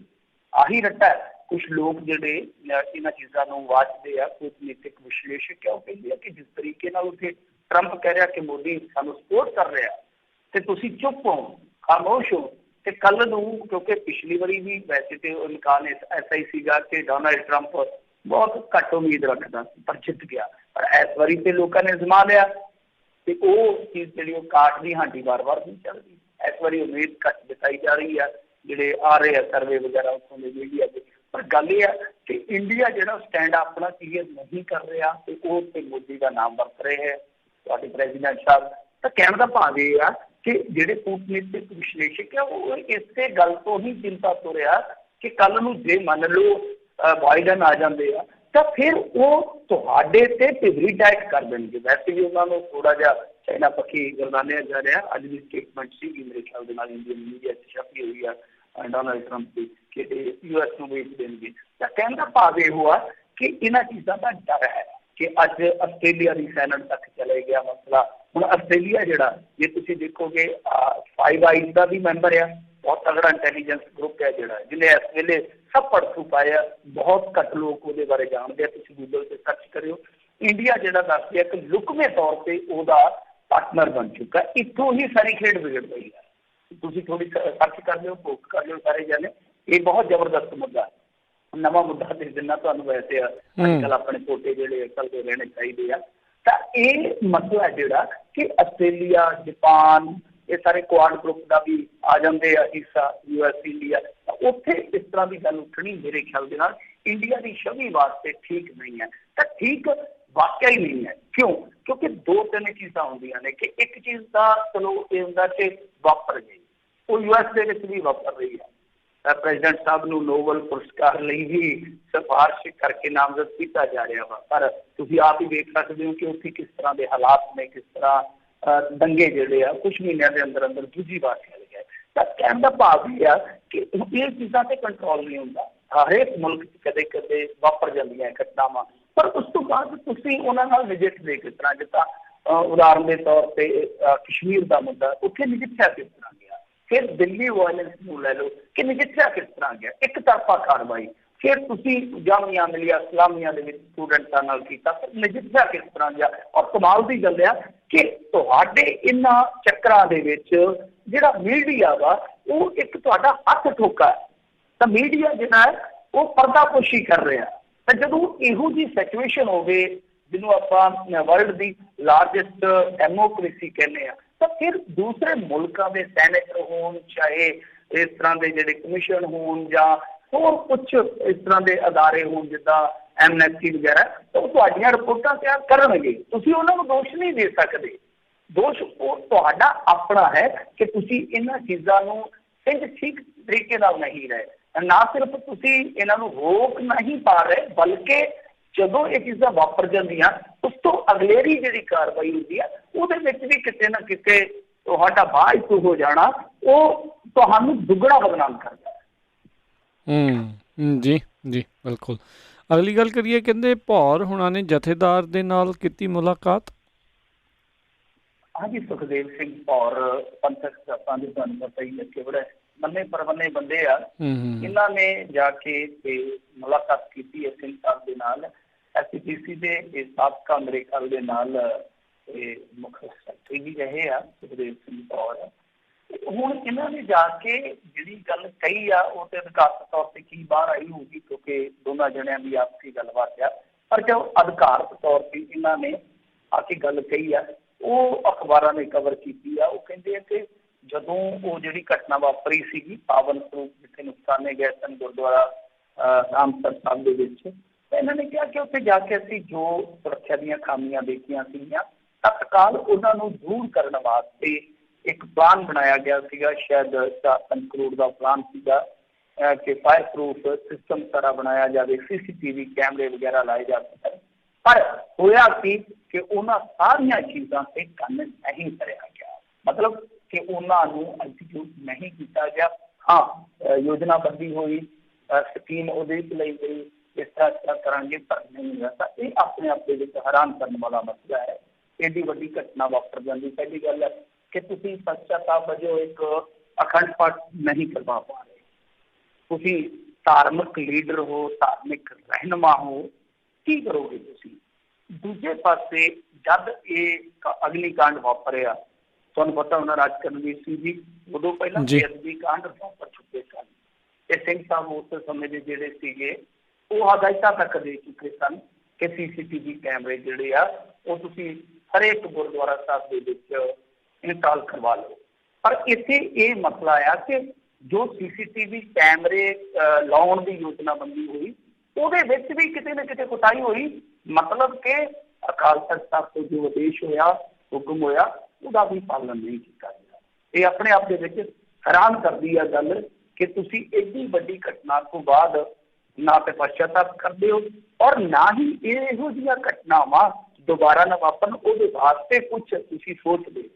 [SPEAKER 3] ਆਹੀ ਰੱਟਾ ਹੈ। ਕੁਛ ਲੋਕ ਜਿਹੜੇ ਇਹਨਾਂ ਚੀਜ਼ਾਂ ਨੂੰ ਵਾਚਦੇ ਆ, ਕੂਟਨੀਤਿਕ ਵਿਸ਼ਲੇਸ਼ਕ ਆ, ਉਹ ਕਹਿੰਦੇ ਆ ਕਿ ਜਿਸ ਤਰੀਕੇ ਨਾਲ ਉੱਥੇ ਟਰੰਪ ਕਹਿ ਰਿਹਾ ਕਿ ਮੋਦੀ ਸਾਨੂੰ ਸਪੋਰਟ ਕਰ ਰਿਹਾ ਤੇ ਤੁਸੀਂ ਚੁੱਪ ਹੋ, ਖਾਮੋਸ਼ ਹੋ, ਤੇ ਕੱਲ ਨੂੰ ਕਿਉਂਕਿ ਪਿਛਲੀ ਵਾਰੀ ਵੀ ਵੈਸੇ ਤੇ ਇਮਕਾਨ ਐਸਾ ਹੀ ਸੀਗਾ ਕਿ ਡੋਨਾਲਡ ਟਰੰਪ ਬਹੁਤ ਘੱਟ ਉਮੀਦ ਰੱਖਦਾ ਸੀ ਪਰ ਜਿੱਤ ਗਿਆ, ਪਰ ਇਸ ਵਾਰੀ ਤੇ ਲੋਕਾਂ ਨੇ ਅਜ਼ਮਾ ਲਿਆ ਤੇ ਉਹ ਚੀਜ਼ ਜਿਹੜੀ ਉਹ ਕਾਟ ਦੀ ਹਾਂਡੀ ਵਾਰ-ਵਾਰ ਨਹੀਂ ਚੱਲਦੀ। ਇਸ ਵਾਰੀ ਉਮੀਦ ਘੱਟ ਦਿਖਾਈ ਜਾ ਰਹੀ ਆ, ਜਿਹੜੇ ਆ ਰਹੇ ਆ ਸਰਵੇ ਵਗੈਰਾ ਉੱਥੋਂ ਦੇ ਮੀਡੀਆ ਦੇ। ਪਰ ਗੱਲ ਇਹ ਆ ਕਿ ਇੰਡੀਆ ਜਿਹੜਾ ਸਟੈਂਡ ਆਪਣਾ ਕਲੀਅਰ ਨਹੀਂ ਕਰ ਰਿਹਾ ਤੇ ਉਹ ਤੇ ਮੋਦੀ ਦਾ ਨਾਮ ਵਰਤ ਰਹੇ ਹੈ ਤੁਹਾਡੇ ਪ੍ਰੈਜ਼ੀਡੈਂਟ ਸਾਹਿਬ। ਤਾਂ ਕਹਿਣ ਦਾ ਭਾਵ ਇਹ ਆ ਕਿ ਜਿਹੜੇ ਕੂਟਨੀਤਿਕ ਵਿਸ਼ਲੇਸ਼ਕ ਆ ਉਹ ਇਸੇ ਗੱਲ ਤੋਂ ਹੀ ਚਿੰਤਾ ਤੁਰਿਆ ਕਿ ਕੱਲ ਨੂੰ ਜੇ ਮੰਨ ਲਓ ਬਾਈਡਨ ਆ ਜਾਂਦੇ ਆ ਤਾਂ ਫਿਰ ਉਹ ਤੁਹਾਡੇ ਤੇ ਟਿਵਰੀ ਡਾਇਟ ਕਰ ਦੇਣਗੇ। ਵੈਸੇ ਵੀ ਉਹਨਾਂ ਨੂੰ ਥੋੜਾ ਜਿਹਾ ਚਾਈਨਾ ਪੱਖੀ ਗਰਦਾਨਿਆ ਜਾ ਰਿਹਾ। ਅੱਜ ਦੀ ਸਟੇਟਮੈਂਟ ਸੀਗੀ ਮੇਰੇ ਖਿਆਲ ਦੇ ਨਾਲ ਇੰਡੀਅਨ ਮੀਡੀਆ 'ਚ ਛਪੀ ਹੋਈ ਆ ਡੋਨਾਲਡ ਟਰੰਪ ਦੀ ਕਿ US ਨੂੰ ਵੇਚ ਦੇਣਗੇ। ਤਾਂ ਕਹਿਣ ਦਾ ਭਾਵ ਇਹ ਹੋਆ ਕਿ ਇਹਨਾਂ ਚੀਜ਼ਾਂ ਦਾ ਡਰ ਹੈ ਕਿ ਅੱਜ ਆਸਟ੍ਰੇਲੀਆ ਦੀ ਸੈਨੇਟ ਤੱਕ ਚਲੇ ਗਿਆ ਮਸਲਾ। ਹੁਣ ਆਸਟ੍ਰੇਲੀਆ ਜਿਹੜਾ ਜੇ ਤੁਸੀਂ ਦੇਖੋਗੇ ਫਾਈਵ ਆਈਜ਼ ਦਾ ਵੀ ਮੈਂਬਰ ਆ, ਬਹੁਤ ਤਗੜਾ ਇੰਟੈਲੀਜੈਂਸ ਗਰੁੱਪ ਹੈ ਜਿਹੜਾ, ਜਿਹਨੇ ਇਸ ਵੇਲੇ ਸਭ ਪੜਥੂ ਪਾਇਆ। ਬਹੁਤ ਘੱਟ ਲੋਕ ਉਹਦੇ ਬਾਰੇ ਜਾਣਦੇ ਆ, ਤੁਸੀਂ ਗੂਗਲ ਤੇ ਸਰਚ ਕਰਿਓ। ਇੰਡੀਆ ਜਿਹੜਾ ਦੱਸਦੇ ਆ ਕਿ ਲੁਕਵੇਂ ਤੌਰ ਤੇ ਉਹਦਾ ਪਾਰਟਨਰ ਬਣ ਚੁੱਕਾ। ਇੱਥੋਂ ਹੀ ਸਾਰੀ ਖੇਡ ਵਿਗੜ ਗਈ ਹੈ। ਤੁਸੀਂ ਥੋੜੀ ਸਰਚ ਕਰ ਲਿਓ, ਪੋਸਟ ਕਰ ਲਿਓ ਸਾਰੇ ਜਾਣੇ। ਇਹ ਬਹੁਤ ਜ਼ਬਰਦਸਤ ਮੁੱਦਾ, ਨਵਾਂ ਮੁੱਦਾ ਦੇ ਦਿੰਦਾ ਤੁਹਾਨੂੰ। ਵੈਸੇ ਅੱਜ ਕੱਲ੍ਹ ਆਪਣੇ ਪੋਤੇ ਜਿਹੜੇ ਚੱਲਦੇ ਰਹਿਣੇ ਚਾਹੀਦੇ ਆ। ਤਾਂ ਇਹ ਮਸਲਾ ਜਿਹੜਾ ਕਿ ਆਸਟ੍ਰੇਲੀਆ, ਜਾਪਾਨ, ਇਹ ਸਾਰੇ ਕੁਆਡ ਗਰੁੱਪ ਦਾ ਵੀ ਆ ਜਾਂਦੇ ਆ ਹਿੱਸਾ, US, ਇੰਡੀਆ। ਉੱਥੇ ਇਸ ਤਰ੍ਹਾਂ ਦੀ ਗੱਲ ਉੱਠਣੀ ਮੇਰੇ ਖਿਆਲ ਦੇ ਨਾਲ ਇੰਡੀਆ ਦੀ ਛਵੀ ਵਾਸਤੇ ਠੀਕ ਨਹੀਂ ਹੈ। ਤਾਂ ਠੀਕ ਵਾਕਿਆ ਹੀ ਨਹੀਂ ਹੈ। ਕਿਉਂ? ਕਿਉਂਕਿ ਦੋ ਤਿੰਨ ਚੀਜ਼ਾਂ ਹੁੰਦੀਆਂ ਨੇ ਕਿ ਇੱਕ ਚੀਜ਼ ਤਾਂ ਚਲੋ ਇਹ ਹੁੰਦਾ ਕਿ ਵਾਪਰ ਗਈ, ਉਹ US ਦੇ ਵਿੱਚ ਵੀ ਵਾਪਰ ਰਹੀ ਹੈ। ਪ੍ਰੈਜ਼ੀਡੈਂਟ ਸਾਹਿਬ ਨੂੰ ਨੋਬਲ ਪੁਰਸਕਾਰ ਲਈ ਵੀ ਸਿਫਾਰਿਸ਼ ਕਰਕੇ ਨਾਮਜ਼ਦ ਕੀਤਾ ਜਾ ਰਿਹਾ ਵਾ। ਪਰ ਤੁਸੀਂ ਆਪ ਹੀ ਦੇਖ ਸਕਦੇ ਹੋ ਕਿ ਉੱਥੇ ਕਿਸ ਤਰ੍ਹਾਂ ਦੇ ਹਾਲਾਤ ਨੇ, ਕਿਸ ਤਰ੍ਹਾਂ ਦੰਗੇ ਜਿਹੜੇ ਆ ਕੁਛ ਮਹੀਨਿਆਂ ਦੇ ਅੰਦਰ ਅੰਦਰ ਦੂਜੀ ਵਾਰ ਚੱਲ ਗਏ। ਤਾਂ ਕਹਿਣ ਦਾ ਭਾਵ ਇਹ ਆ ਕਿ ਇਹ ਚੀਜ਼ਾਂ ਤੇ ਕੰਟਰੋਲ ਨਹੀਂ ਹੁੰਦਾ। ਹਰੇਕ ਮੁਲਕ 'ਚ ਕਦੇ ਕਦੇ ਵਾਪਰ ਜਾਂਦੀਆਂ ਘਟਨਾਵਾਂ, ਪਰ ਉਸ ਤੋਂ ਬਾਅਦ ਤੁਸੀਂ ਉਹਨਾਂ ਨਾਲ ਨਜਿੱਠਦੇ ਕਿਸ ਤਰ੍ਹਾਂ, ਜਿੱਦਾਂ ਉਦਾਹਰਨ ਦੇ ਤੌਰ ਤੇ ਕਸ਼ਮੀਰ ਦਾ ਮੁੱਦਾ, ਉੱਥੇ ਨਜਿੱਠਿਆ ਕਿਸ ਤਰ੍ਹਾਂ ਗਿਆ। ਫਿਰ ਦਿੱਲੀ ਵਾਇਲੈਂਸ ਨੂੰ ਲੈ ਲਓ ਕਿ ਨਜਿੱਠਿਆ ਕਿਸ ਤਰ੍ਹਾਂ ਗਿਆ, ਇੱਕ ਤਰਫਾ ਕਾਰਵਾਈ। ਫਿਰ ਤੁਸੀਂ ਜਾਮੀਆ ਮਿਲੀਆ ਇਸਲਾਮੀਆ ਦੇ ਵਿੱਚ ਸਟੂਡੈਂਟਾਂ ਨਾਲ ਕੀਤਾ, ਨਜਿੱਠਿਆ ਕਿਸ ਤਰ੍ਹਾਂ ਗਿਆ। ਔਰ ਕਮਾਲ ਦੀ ਗੱਲ ਆ ਕਿ ਤੁਹਾਡੇ ਇਹਨਾਂ ਚੱਕਰਾਂ ਦੇ ਵਿੱਚ ਜਿਹੜਾ ਮੀਡੀਆ ਵਾ ਉਹ ਇੱਕ ਤੁਹਾਡਾ ਹੱਥ ਠੋਕਾ ਹੈ। ਤਾਂ ਮੀਡੀਆ ਜਿਹੜਾ ਹੈ ਉਹ ਪਰਦਾਪੋਸ਼ੀ ਕਰ ਰਿਹਾ। ਤਾਂ ਜਦੋਂ ਇਹੋ ਜਿਹੀ ਸਿਚੁਏਸ਼ਨ ਹੋਵੇ, ਜਿਹਨੂੰ ਆਪਾਂ ਵਰਲਡ ਦੀ ਲਾਰਜੈਸਟ ਡੈਮੋਕ੍ਰੇਸੀ ਕਹਿੰਦੇ ਆ, ਤਾਂ ਫਿਰ ਦੂਸਰੇ ਮੁਲਕਾਂ ਦੇ ਸੈਨੇਟਰ ਹੋਣ, ਚਾਹੇ ਇਸ ਤਰ੍ਹਾਂ ਦੇ ਜਿਹੜੇ ਕਮਿਸ਼ਨ ਹੋਣ ਜਾਂ ਹੋਰ ਕੁਛ ਇਸ ਤਰ੍ਹਾਂ ਦੇ ਅਦਾਰੇ ਹੋਣ ਜਿੱਦਾਂ ਐਮਨੈਸਟੀ ਵਗੈਰਾ, ਤਾਂ ਉਹ ਤੁਹਾਡੀਆਂ ਰਿਪੋਰਟਾਂ ਤਿਆਰ ਕਰਨਗੇ। ਤੁਸੀਂ ਉਹਨਾਂ ਨੂੰ ਦੋਸ਼ ਨਹੀਂ ਦੇ ਸਕਦੇ। ਦੋਸ਼ ਉਹ ਤੁਹਾਡਾ ਆਪਣਾ ਹੈ ਕਿ ਤੁਸੀਂ ਇਹਨਾਂ ਚੀਜ਼ਾਂ ਨੂੰ ਠੀਕ ਤਰੀਕੇ ਨਾਲ ਨਹੀਂ ਰਹੇ। ਨਾ ਸਿਰਫ ਤੁਸੀਂ ਇਹਨਾਂ ਨੂੰ ਰੋਕ ਨਹੀਂ ਪਾ ਰਹੇ, ਬਲਕਿ ਜਦੋਂ ਇਹ ਚੀਜ਼ਾਂ ਵਾਪਰ ਜਾਂਦੀਆਂ ਉਸ ਤੋਂ ਅਗਲੇਰੀ ਜਿਹੜੀ ਕਾਰਵਾਈ ਹੁੰਦੀ ਆ ਉਹਦੇ ਵਿੱਚ ਵੀ ਕਿਤੇ ਨਾ ਕਿਤੇ ਤੁਹਾਡਾ ਬਾਅਦ ਹੋ ਜਾਣਾ ਉਹ ਤੁਹਾਨੂੰ ਦੁੱਗਣਾ ਬਦਨਾਮ ਕਰਦਾ
[SPEAKER 1] ਜੀ ਜੀ ਬਿਲਕੁਲ। ਅਗਲੀ ਗੱਲ ਕਰੀਏ, ਕਹਿੰਦੇ ਭੌਰ ਹੁਣਾਂ ਨੇ ਜਥੇਦਾਰ ਦੇ ਨਾਲ ਕੀਤੀ ਮੁਲਾਕਾਤ।
[SPEAKER 3] ਹਾਂਜੀ, ਸੁਖਦੇਵ ਸਿੰਘ ਭੌਰ ਪੰਥਕ ਸਭਾ ਦੇ ਤੁਹਾਨੂੰ ਪਤਾ ਹੀ ਲੱਗੇ ਬੜੇ ਮੰਨੇ ਪਰਵੰਨੇ ਬੰਦੇ ਆ। ਇਹਨਾਂ ਨੇ ਜਾ ਕੇ ਤੇ ਮੁਲਾਕਾਤ ਕੀਤੀ ਹੈ ਸਿੰਘ ਸਾਹਿਬ ਦੇ ਨਾਲ। SCPC ਦੇ ਸਾਬਕਾ ਮੇਰੇ ਖਿਆਲ ਦੇ ਨਾਲ ਮੁੱਖ ਸੈਕਟਰੀ ਵੀ ਰਹੇ ਆ ਸੁਖਦੇਵ ਸਿੰਘ ਭੌਰ। ਹੁਣ ਇਹਨਾਂ ਨੇ ਜਾ ਕੇ ਜਿਹੜੀ ਗੱਲ ਕਹੀ ਆ ਉਹ ਤੇ ਅਧਿਕਾਰਤ ਤੌਰ ਤੇ ਕੀ ਬਾਹਰ ਆਈ ਹੋਊਗੀ, ਕਿਉਂਕਿ ਦੋਨਾਂ ਜਣਿਆਂ ਦੀ ਆਪਸੀ ਗੱਲਬਾਤ ਆ। ਪਰ ਜੋ ਅਧਿਕਾਰਤ ਤੌਰ ਤੇ ਇਹਨਾਂ ਨੇ ਆ ਕੇ ਗੱਲ ਕਹੀ ਆ ਉਹ ਅਖਬਾਰਾਂ ਨੇ ਕਵਰ ਕੀਤੀ ਆ। ਉਹ ਕਹਿੰਦੇ ਆ ਕਿ ਜਦੋਂ ਉਹ ਜਿਹੜੀ ਘਟਨਾ ਵਾਪਰੀ ਸੀਗੀ ਪਾਵਨ ਸਰੂਪ ਜਿੱਥੇ ਨੁਕਸਾਨੇ ਗਏ ਸਨ ਗੁਰਦੁਆਰਾ ਰਾਮਸਰ ਸਾਹਿਬ ਦੇ ਵਿੱਚ, ਤਾਂ ਇਹਨਾਂ ਨੇ ਕਿਹਾ ਕਿ ਉੱਥੇ ਜਾ ਕੇ ਅਸੀਂ ਜੋ ਸੁਰੱਖਿਆ ਦੀਆਂ ਖਾਮੀਆਂ ਦੇਖੀਆਂ ਸੀਗੀਆਂ ਤਤਕਾਲ ਉਹਨਾਂ ਨੂੰ ਦੂਰ ਕਰਨ ਵਾਸਤੇ ਇੱਕ ਪਲਾਨ ਬਣਾਇਆ ਗਿਆ ਸੀਗਾ। ਸ਼ਾਇਦ 4-5 ਕਰੋੜ ਦਾ ਪਲਾਨ ਸੀਗਾ ਕਿ ਫਾਇਰ ਪ੍ਰੂਫ ਸਿਸਟਮ ਸਾਰਾ ਬਣਾਇਆ ਜਾਵੇ, CCTV ਕੈਮਰੇ ਵਗੈਰਾ ਲਾਏ ਜਾ ਸਕਣ। ਪਰ ਹੋਇਆ ਸੀ ਕਿ ਉਹਨਾਂ ਸਾਰੀਆਂ ਚੀਜ਼ਾਂ ਤੇ ਕੰਨ ਨਹੀਂ ਕਰਿਆ ਗਿਆ, ਮਤਲਬ ਕਿ ਉਹਨਾਂ ਨੂੰ ਐਗਜ਼ੀਕਿਊਟ ਨਹੀਂ ਕੀਤਾ ਗਿਆ। ਹਾਂ, ਯੋਜਨਾਬੰਦੀ ਹੋਈ, ਸਕੀਮ ਉਹਦੇ ਵਿੱਚ ਲਈ ਗਈ, ਇਸ ਤਰ੍ਹਾਂ ਕਰਾਂਗੇ, ਪਰ ਨਹੀਂ ਹੋਇਆ। ਤਾਂ ਇਹ ਆਪਣੇ ਆਪ ਦੇ ਵਿੱਚ ਹੈਰਾਨ ਕਰਨ ਵਾਲਾ ਮਸਲਾ ਹੈ। ਐਡੀ ਵੱਡੀ ਘਟਨਾ ਵਾਪਰ ਜਾਂਦੀ। ਪਹਿਲੀ ਗੱਲ ਹੈ ਕਿ ਤੁਸੀਂ ਪਛਤਾਵਾ ਵਜੋਂ ਇੱਕ ਅਖੰਡ ਪਾਠ ਨਹੀਂ ਕਰਵਾ ਪਾ ਰਹੇ। ਤੁਸੀਂ ਧਾਰਮਿਕ ਲੀਡਰ ਹੋ, ਧਾਰਮਿਕ ਰਹਿਨੁਮਾ ਹੋ, ਕੀ ਕਰੋਗੇ ਤੁਸੀਂ? ਦੂਜੇ ਪਾਸੇ ਜਦ ਇਹ ਅਗਨੀਕਾਂਡ ਵਾਪਰਿਆ, ਤੁਹਾਨੂੰ ਪਤਾ ਹੋਣਾ ਰਾਜ ਕਰਨਵੀਰ ਸਿੰਘ ਜੀ ਉਦੋਂ ਪਹਿਲਾਂ ਬੇਅਦਬੀ ਕਾਂਡ ਵਾਪਰ ਚੁੱਕੇ ਸਨ ਤੇ ਸਿੰਘ ਸਾਹਿਬ ਉਸ ਸਮੇਂ ਦੇ ਜਿਹੜੇ ਸੀਗੇ ਉਹ ਹਦਾਇਤਾਂ ਤੱਕ ਦੇ ਚੁੱਕੇ ਸਨ ਕਿ CCTV ਕੈਮਰੇ ਜਿਹੜੇ ਆ ਉਹ ਤੁਸੀਂ ਹਰੇਕ ਗੁਰਦੁਆਰਾ ਸਾਹਿਬ ਦੇ ਵਿੱਚ ਇੰਸਟਾਲ ਕਰਵਾ ਲਓ। ਪਰ ਇੱਥੇ ਇਹ ਮਸਲਾ ਆ ਕਿ ਜੋ CCTV ਕੈਮਰੇ ਲਾਉਣ ਦੀ ਯੋਜਨਾਬੰਦੀ ਹੋਈ ਉਹਦੇ ਵਿੱਚ ਵੀ ਕਿਤੇ ਨਾ ਕਿਤੇ ਕੁਤਾਹੀ ਹੋਈ। ਮਤਲਬ ਕਿ ਅਕਾਲ ਤਖ਼ਤ ਸਾਹਿਬ ਤੋਂ ਜੋ ਆਦੇਸ਼ ਹੋਇਆ, ਹੁਕਮ ਹੋਇਆ, ਉਹਦਾ ਵੀ ਪਾਲਣ ਨਹੀਂ ਕੀਤਾ ਗਿਆ। ਇਹ ਆਪਣੇ ਆਪ ਦੇ ਵਿੱਚ ਹੈਰਾਨ ਕਰਦੀ ਆ ਗੱਲ ਕਿ ਤੁਸੀਂ ਐਡੀ ਵੱਡੀ ਘਟਨਾ ਤੋਂ ਬਾਅਦ ਨਾ ਤੇ ਪਛਤਾਵਾ ਕਰਦੇ ਹੋ ਔਰ ਨਾ ਹੀ ਇਹੋ ਜਿਹੀਆਂ ਘਟਨਾਵਾਂ ਦੁਬਾਰਾ ਨਾ ਵਾਪਰਨ ਉਹਦੇ ਵਾਸਤੇ ਕੁਛ ਤੁਸੀਂ ਸੋਚਦੇ।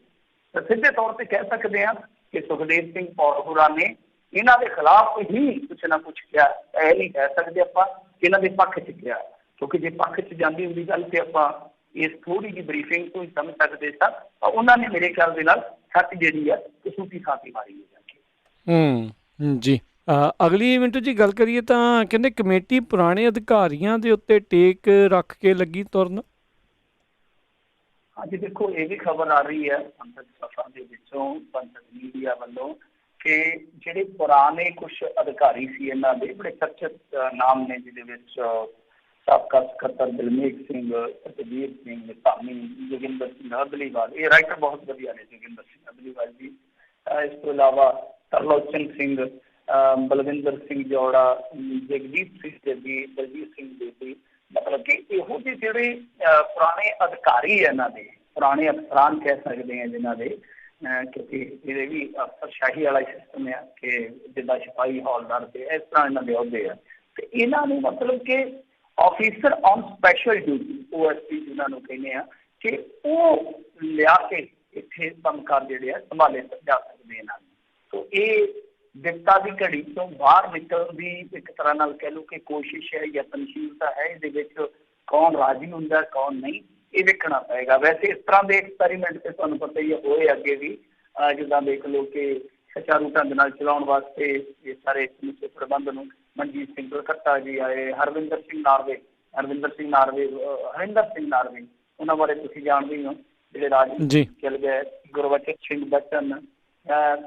[SPEAKER 3] ਤਾਂ ਸਿੱਧੇ ਤੌਰ ਤੇ ਕਹਿ ਸਕਦੇ ਹਾਂ ਕਿ ਸੁਖਦੇਵ ਸਿੰਘ ਭੌਰ ਹੋਰਾਂ ਨੇ ਇਹਨਾਂ ਦੇ ਖਿਲਾਫ ਹੀ ਕੁਛ ਨਾ ਕੁਛ ਕਿਹਾ। ਇਹ ਨਹੀਂ ਕਹਿ ਸਕਦੇ ਆਪਾਂ ਕਿ ਇਹਨਾਂ ਦੇ ਪੱਖ 'ਚ ਕਿਹਾ, ਕਿਉਂਕਿ ਜੇ ਪੱਖ 'ਚ ਜਾਂਦੀ ਹੁੰਦੀ ਗੱਲ ਤੇ ਆਪਾਂ ਇਸ ਥੋੜੀ ਜਿਹੀ ਬਰੀਫਿੰਗ ਤੋਂ ਹੀ ਸਮਝ ਸਕਦੇ ਸਾਂ। ਉਹਨਾਂ ਨੇ ਮੇਰੇ ਖਿਆਲ ਦੇ ਨਾਲ ਸੱਚ ਜਿਹੜੀ ਆ ਕਸੂਤੀ ਸਾਥੀ ਮਾਰੀ ਹੋ ਜਾਂਦੀ।
[SPEAKER 1] ਜੀ ਅਗਲੀ ਮਿੰਟ ਜੀ ਗੱਲ ਕਰੀਏ ਤਾਂ ਕਹਿੰਦੇ ਕਮੇਟੀ ਪੁਰਾਣੇ ਅਧਿਕਾਰੀਆਂ ਦੇ ਉੱਤੇ ਟੇਕ ਰੱਖ ਕੇ ਲੱਗੀ ਤੁਰਨ।
[SPEAKER 3] ਹਾਂਜੀ, ਦੇਖੋ ਇਹ ਵੀ ਖਬਰ ਆ ਰਹੀ ਹੈ ਪੰਥਕ ਸਭਾ ਦੇ ਵਿੱਚੋਂ, ਪੰਥਕ ਮੀਡੀਆ ਵੱਲੋਂ, ਕਿ ਜਿਹੜੇ ਪੁਰਾਣੇ ਕੁਛ ਅਧਿਕਾਰੀ ਸੀ ਇਹਨਾਂ ਦੇ ਬੜੇ ਚਰਚਿਤ ਨਾਮ ਨੇ, ਜਿਹਦੇ ਵਿੱਚ ਸਾਬਕਾ ਸਕੱਤਰ ਦਲਮੇਕ ਸਿੰਘ, ਸਤਬੀਰ ਸਿੰਘ, ਧਾਮੀ, ਜੋਗਿੰਦਰ ਸਿੰਘ ਅਬਲੀਵਾਲ, ਇਹ ਰਾਈਟਰ ਬਹੁਤ ਵਧੀਆ ਨੇ ਜੋਗਿੰਦਰ ਸਿੰਘ ਅਬਲੀਵਾਲ ਜੀ। ਇਸ ਤੋਂ ਇਲਾਵਾ ਤਰਲੋਚਨ ਸਿੰਘ, ਬਲਵਿੰਦਰ ਸਿੰਘ ਜੌੜਾ, ਜਗਦੀਪ ਸਿੰਘ ਜੱਗੀ, ਦਲਜੀਤ ਸਿੰਘ ਦੇਵੀ, ਮਤਲਬ ਕਿ ਇਹੋ ਜਿਹੇ ਜਿਹੜੇ ਪੁਰਾਣੇ ਅਧਿਕਾਰੀ ਹੈ ਇਹਨਾਂ ਦੇ, ਪੁਰਾਣੇ ਅਫਸਰਾਨ ਕਹਿ ਸਕਦੇ ਹਾਂ ਜਿਨ੍ਹਾਂ ਦੇ, ਕਿਉਂਕਿ ਇਹਦੇ ਵੀ ਅਫਸਰਸ਼ਾਹੀ ਵਾਲਾ ਸਿਸਟਮ ਆ ਕਿ ਜਿੱਦਾਂ ਸਿਪਾਹੀ ਹੌਲਦਾਰ ਤੇ ਇਸ ਤਰ੍ਹਾਂ ਇਹਨਾਂ ਦੇ ਅਹੁਦੇ ਆ, ਤੇ ਇਹਨਾਂ ਨੂੰ ਮਤਲਬ ਕਿ officer on special duty OSP ਜਿਹਨਾਂ ਨੂੰ ਕਹਿੰਦੇ ਆ, ਕਿ ਉਹ ਲਿਆ ਕੇ ਇੱਥੇ ਕੰਮਕਾਰ ਜਿਹੜੇ ਆ ਸੰਭਾਲੇ ਜਾ ਸਕਦੇ ਇਹਨਾਂ ਨੂੰ। ਸੋ ਇਹ ਦਿੱਤਾ ਦੀ ਘੜੀ ਤੋਂ ਬਾਹਰ ਨਿਕਲਣ ਦੀ ਇੱਕ ਤਰ੍ਹਾਂ ਨਾਲ ਕਹਿ ਲਓ ਕਿ ਕੋਸ਼ਿਸ਼ ਹੈ, ਯਤਨਸ਼ੀਲਤਾ ਹੈ। ਇਹਦੇ ਵਿੱਚ ਕੌਣ ਰਾਜੀ ਹੁੰਦਾ ਕੌਣ ਨਹੀਂ, ਇਹ ਵੇਖਣਾ ਪਏਗਾ। ਵੈਸੇ ਇਸ ਤਰ੍ਹਾਂ ਦੇ ਐਕਸਪੈਰੀਮੈਂਟ ਤੇ ਤੁਹਾਨੂੰ ਪਤਾ ਹੀ ਹੋਏ ਅੱਗੇ ਵੀ, ਜਿੱਦਾਂ ਦੇਖ ਲਓ ਕਿ ਸੁਚਾਰੂ ਢੰਗ ਨਾਲ ਚਲਾਉਣ ਵਾਸਤੇ ਇਹ ਸਾਰੇ ਸਮੁੱਚੇ ਪ੍ਰਬੰਧ ਨੂੰ ਮਨਜੀਤ ਸਿੰਘ ਕਲਕੱਤਾ ਜੀ ਆਏ, ਹਰਵਿੰਦਰ ਸਿੰਘ ਨਾਰਵੇ ਉਹਨਾਂ ਬਾਰੇ ਤੁਸੀਂ ਜਾਣਦੇ ਹੋ, ਜਿਹੜੇ ਰਾਜ ਚਲ ਗਏ, ਗੁਰਬਚਨ ਸਿੰਘ ਬੱਚਨ,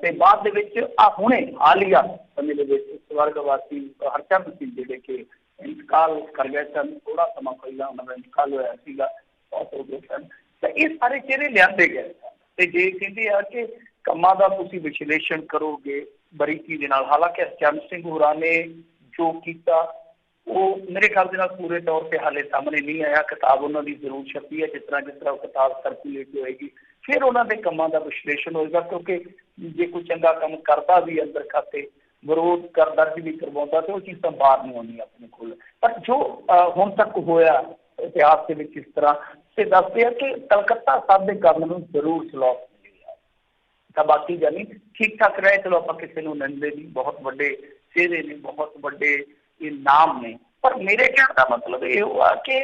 [SPEAKER 3] ਤੇ ਬਾਅਦ ਦੇ ਵਿੱਚ ਹੁਣੇ ਹਾਲੀਆ ਸਮੇਂ ਦੇ ਵਿੱਚ ਸਵਰਗਵਾਸੀ ਹਰਚੰਦ ਸਿੰਘ ਜਿਹੜੇ ਕਿ ਇੰਤਕਾਲ ਕਰ ਗਏ ਸਨ, ਥੋੜਾ ਸਮਾਂ ਪਹਿਲਾਂ ਉਹਨਾਂ ਦਾ ਇੰਤਕਾਲ ਹੋਇਆ ਸੀਗਾ, ਬਹੁਤ ਹੋ ਗਏ ਸਨ। ਤਾਂ ਇਹ ਸਾਰੇ ਚਿਹਰੇ ਲਿਆਂਦੇ ਗਏ ਤੇ ਜੇ ਕਹਿੰਦੇ ਆ ਕਿ ਕੰਮਾਂ ਦਾ ਤੁਸੀਂ ਵਿਸ਼ਲੇਸ਼ਣ ਕਰੋਗੇ ਬਰੀਕੀ ਦੇ ਨਾਲ, ਹਾਲਾਂਕਿ ਹਰਚੰਦ ਸਿੰਘ ਹੋਰਾਂ ਨੇ ਜੋ ਕੀਤਾ ਉਹ ਮੇਰੇ ਖਿਆਲ ਦੇ ਨਾਲ ਪੂਰੇ ਤੌਰ ਤੇ ਹਾਲੇ ਸਾਹਮਣੇ ਨਹੀਂ ਆਇਆ। ਕਿਤਾਬ ਉਹਨਾਂ ਦੀ ਜ਼ਰੂਰ ਛਪੀ ਹੈ, ਜਿਸ ਤਰ੍ਹਾਂ ਉਹ ਕਿਤਾਬ ਸਰਕੂਲੇਟ ਹੋਏਗੀ ਫਿਰ ਉਹਨਾਂ ਦੇ ਕੰਮਾਂ ਦਾ ਵਿਸ਼ਲੇਸ਼ਣ ਹੋਏਗਾ। ਕਿਉਂਕਿ ਜੇ ਕੋਈ ਚੰਗਾ ਕੰਮ ਕਰਦਾ ਵੀ ਅੰਦਰ ਖਾਤੇ ਵਿਰੋਧ ਦਰਜ ਵੀ ਕਰਵਾਉਂਦਾ ਤੇ ਉਹ ਚੀਜ਼ਾਂ ਬਾਹਰ ਨਹੀਂ ਆਉਂਦੀਆਂ ਆਪਣੇ ਕੋਲ। ਪਰ ਜੋ ਹੁਣ ਤੱਕ ਹੋਇਆ ਇਤਿਹਾਸ ਦੇ ਵਿੱਚ ਇਸ ਤਰ੍ਹਾਂ ਤੇ ਦੱਸਦੇ ਆ ਕਿ ਕਲਕੱਤਾ ਸਾਹਿਬ ਦੇ ਕੰਮ ਨੂੰ ਜ਼ਰੂਰ ਸਲਾਹ ਮਿਲੀ ਹੈ। ਤਾਂ ਬਾਕੀ ਜਾਨੀ ਠੀਕ ਠਾਕ ਰਹੇ, ਚਲੋ ਆਪਾਂ ਕਿਸੇ ਨੂੰ ਨਿੰਦੇ ਨਹੀਂ, ਬਹੁਤ ਵੱਡੇ ਚਿਹਰੇ ਨੇ, ਬਹੁਤ ਵੱਡੇ ਇਹ ਨਾਮ ਨੇ। ਪਰ ਮੇਰੇ ਕਹਿਣ ਦਾ ਮਤਲਬ ਇਹ ਹੋਆ ਕਿ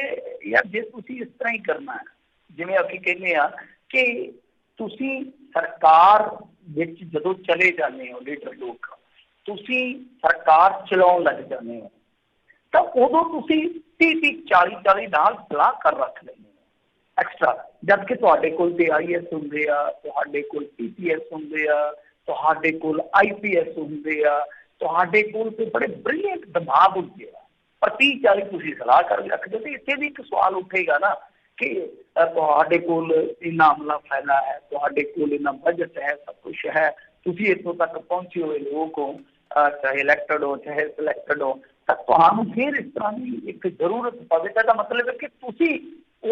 [SPEAKER 3] ਯਾਰ ਜੇ ਤੁਸੀਂ ਇਸ ਤਰ੍ਹਾਂ ਹੀ ਕਰਨਾ ਹੈ, ਜਿਵੇਂ ਅਸੀਂ ਕਹਿੰਦੇ ਆ ਕਿ ਤੁਸੀਂ ਸਰਕਾਰ ਵਿੱਚ ਜਦੋਂ ਚਲੇ ਜਾਂਦੇ ਹੋ, ਲੀਡਰ ਲੋਕ ਤੁਸੀਂ ਸਰਕਾਰ ਚਲਾਉਣ ਲੱਗ ਜਾਂਦੇ ਹੋ ਤਾਂ ਉਦੋਂ ਤੁਸੀਂ 30-30 40-40 ਨਾਲ ਸਲਾਹ ਕਰ ਰੱਖ ਲੈਂਦੇ ਹੋ ਐਕਸਟਰਾ, ਜਦ ਕਿ ਤੁਹਾਡੇ ਕੋਲ ਤੇ IAS ਹੁੰਦੇ ਆ, ਤੁਹਾਡੇ ਕੋਲ PPS ਹੁੰਦੇ ਆ, ਤੁਹਾਡੇ ਕੋਲ IPS ਹੁੰਦੇ ਆ, ਤੁਹਾਡੇ ਕੋਲ ਤੇ ਬੜੇ ਬ੍ਰਿਲੀਅੰਟ ਦਿਮਾਗ ਹੁੰਦੇ ਆ, ਪਰ 30-40 ਤੁਸੀਂ ਸਲਾਹ ਕਰ ਰੱਖਦੇ। ਤੇ ਇੱਥੇ ਵੀ ਇੱਕ ਸਵਾਲ ਉੱਠੇਗਾ ਨਾ ਕਿ ਤੁਹਾਡੇ ਕੋਲ ਇੰਨਾ ਅਮਲਾ ਫੈਲਾ ਹੈ, ਤੁਹਾਡੇ ਕੋਲ ਇੰਨਾ ਬਜਟ ਹੈ, ਸਭ ਕੁਛ ਹੈ, ਤੁਸੀਂ ਇੱਥੋਂ ਤੱਕ ਪਹੁੰਚੇ ਹੋਏ ਲੋਕ ਹੋ, ਚਾਹੇ ਇਲੈਕਟਡ ਹੋ ਚਾਹੇ ਸਿਲੈਕਟਡ ਹੋ, ਤਾਂ ਤੁਹਾਨੂੰ ਫਿਰ ਇਸ ਤਰ੍ਹਾਂ ਦੀ ਇੱਕ ਜ਼ਰੂਰਤ ਪਵੇਗਾ। ਦਾ ਮਤਲਬ ਹੈ ਕਿ ਤੁਸੀਂ